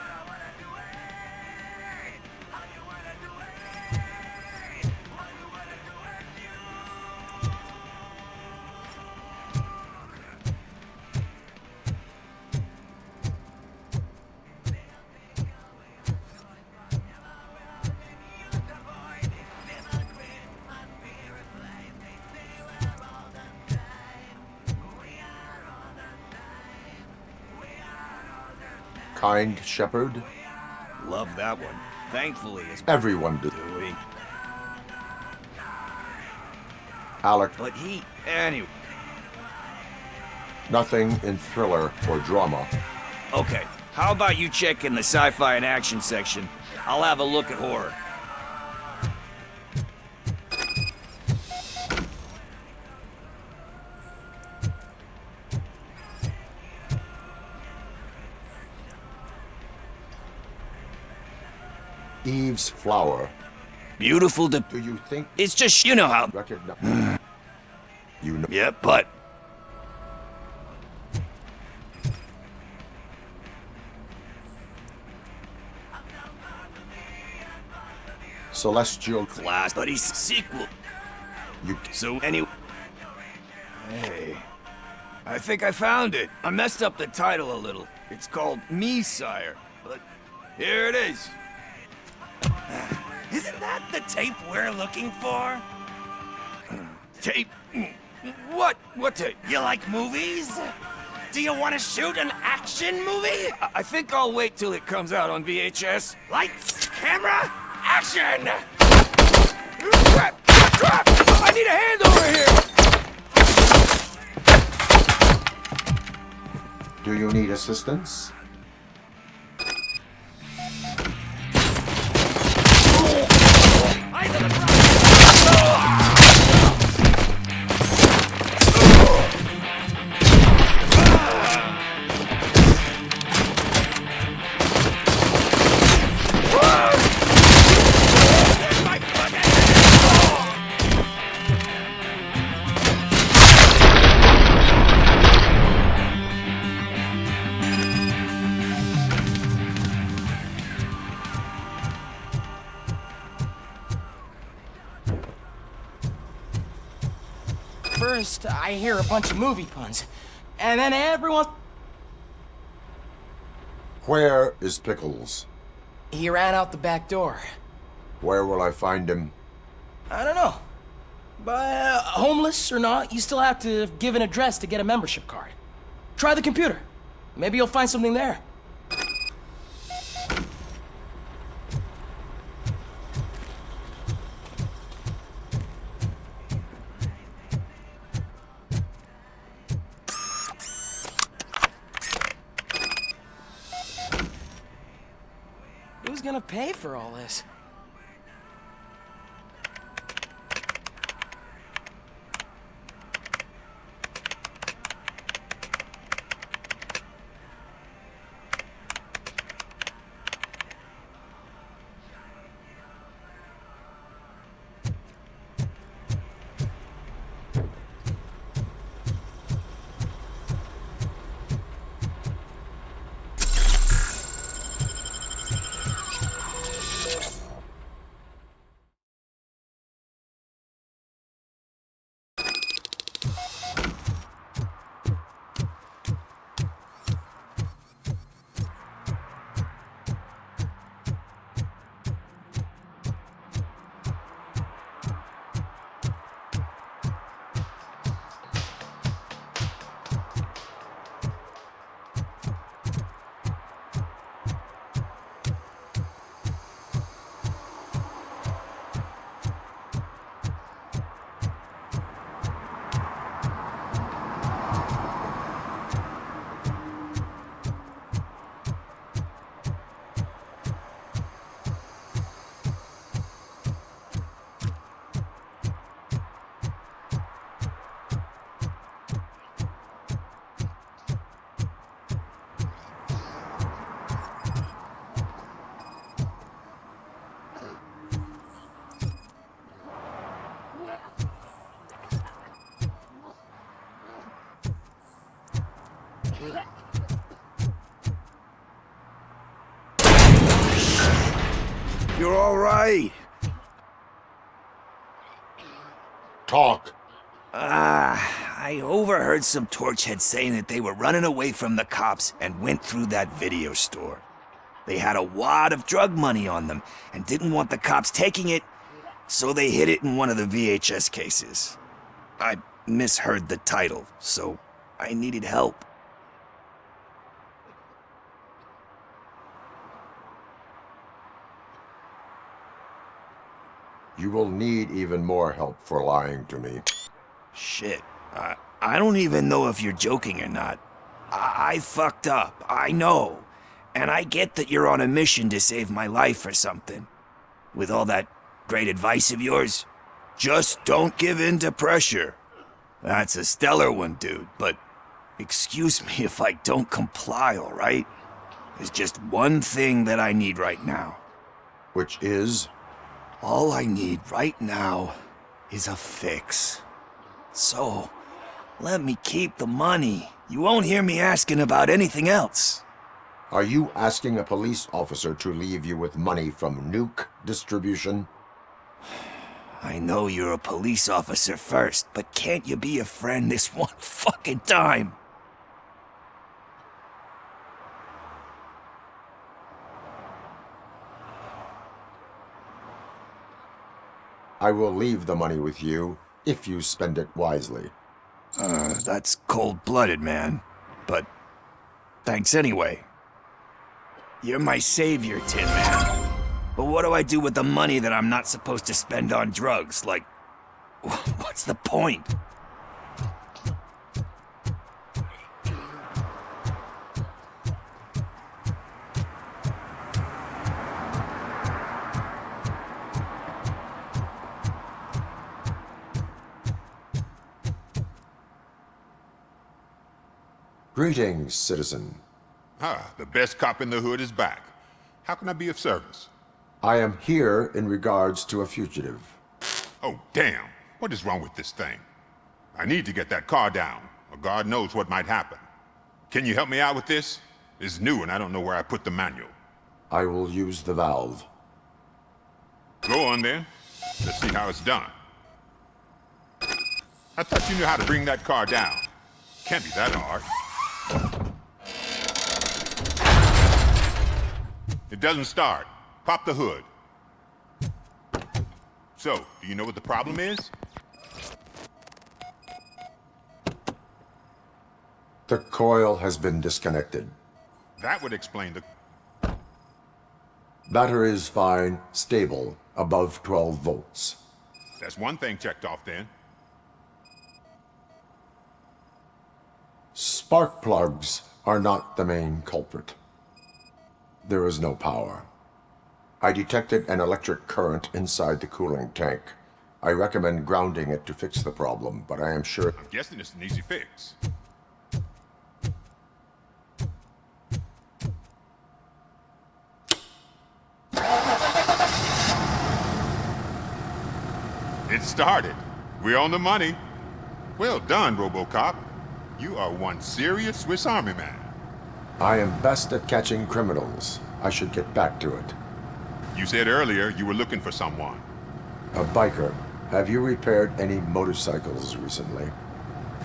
Kind Shepherd. Love that one. Thankfully, it's Everyone did. doing. Alec. But he, anyway. Nothing in thriller or drama. Okay, how about you check in the sci-fi and action section? I'll have a look at horror. Eve's Flower. Beautiful Do you think It's just, you know how... recognize? You know. Yeah, but... Celestial Class, but he's sequel. You. So anyway... Hey... I think I found it. I messed up the title a little. It's called Me, Sire. But here it is. Isn't that the tape we're looking for? Tape? What? What tape? You like movies? Do you want to shoot an action movie? I think I'll wait till it comes out on VHS. Lights, camera, action! Crap! Crap! I need a hand over here! Do you need assistance? Eyes on the prize! First, I hear a bunch of movie puns, and then everyone... Where is Pickles? He ran out the back door. Where will I find him? I don't know. But homeless or not, you still have to give an address to get a membership card. Try the computer. Maybe you'll find something there. Who's gonna pay for all this? You're all right. Talk. I overheard some torchheads saying that they were running away from the cops and went through that video store. They had a wad of drug money on them and didn't want the cops taking it, so they hid it in one of the VHS cases. I misheard the title, so I needed help. You will need even more help for lying to me. Shit. I don't even know if you're joking or not. I fucked up, I know. And I get that you're on a mission to save my life or something. With all that great advice of yours, just don't give in to pressure. That's a stellar one, dude, but excuse me if I don't comply, all right? There's just one thing that I need right now. Which is? All I need right now is a fix. So, let me keep the money. You won't hear me asking about anything else. Are you asking a police officer to leave you with money from nuke distribution? I know you're a police officer first, but can't you be a friend this one fucking time? I will leave the money with you if you spend it wisely. That's cold-blooded, man. But thanks anyway. You're my savior, Tin Man. But what do I do with the money that I'm not supposed to spend on drugs? Like, what's the point? Greetings, citizen. Ah, the best cop in the hood is back. How can I be of service? I am here in regards to a fugitive. Oh, damn. What is wrong with this thing? I need to get that car down, or God knows what might happen. Can you help me out with this? It's new and I don't know where I put the manual. I will use the valve. Go on then. Let's see how it's done. I thought you knew how to bring that car down. Can't be that hard. It doesn't start. Pop the hood. So, do you know what the problem is? The coil has been disconnected. That would explain the... Battery is fine, stable, above 12 volts. That's one thing checked off then. Spark plugs are not the main culprit. There is no power. I detected an electric current inside the cooling tank. I recommend grounding it to fix the problem, but I am sure... I'm guessing it's an easy fix. It started. We're on the money. Well done, Robocop. You are one serious Swiss Army man. I am best at catching criminals. I should get back to it. You said earlier you were looking for someone. A biker. Have you repaired any motorcycles recently?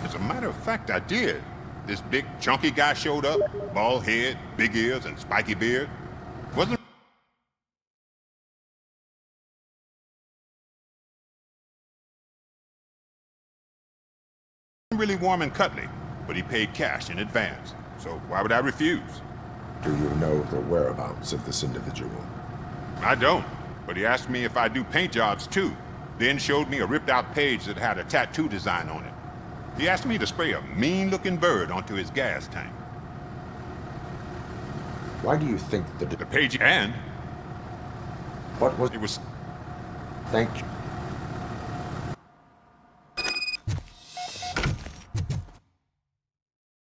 As a matter of fact, I did. This big, chunky guy showed up. Bald head, big ears, and spiky beard. Wasn't really warm and cuddly, but he paid cash in advance. So why would I refuse? Do you know the whereabouts of this individual? I don't, but he asked me if I do paint jobs too, then showed me a ripped out page that had a tattoo design on it. He asked me to spray a mean-looking bird onto his gas tank. Why do you think the page and what was it was... Thank you.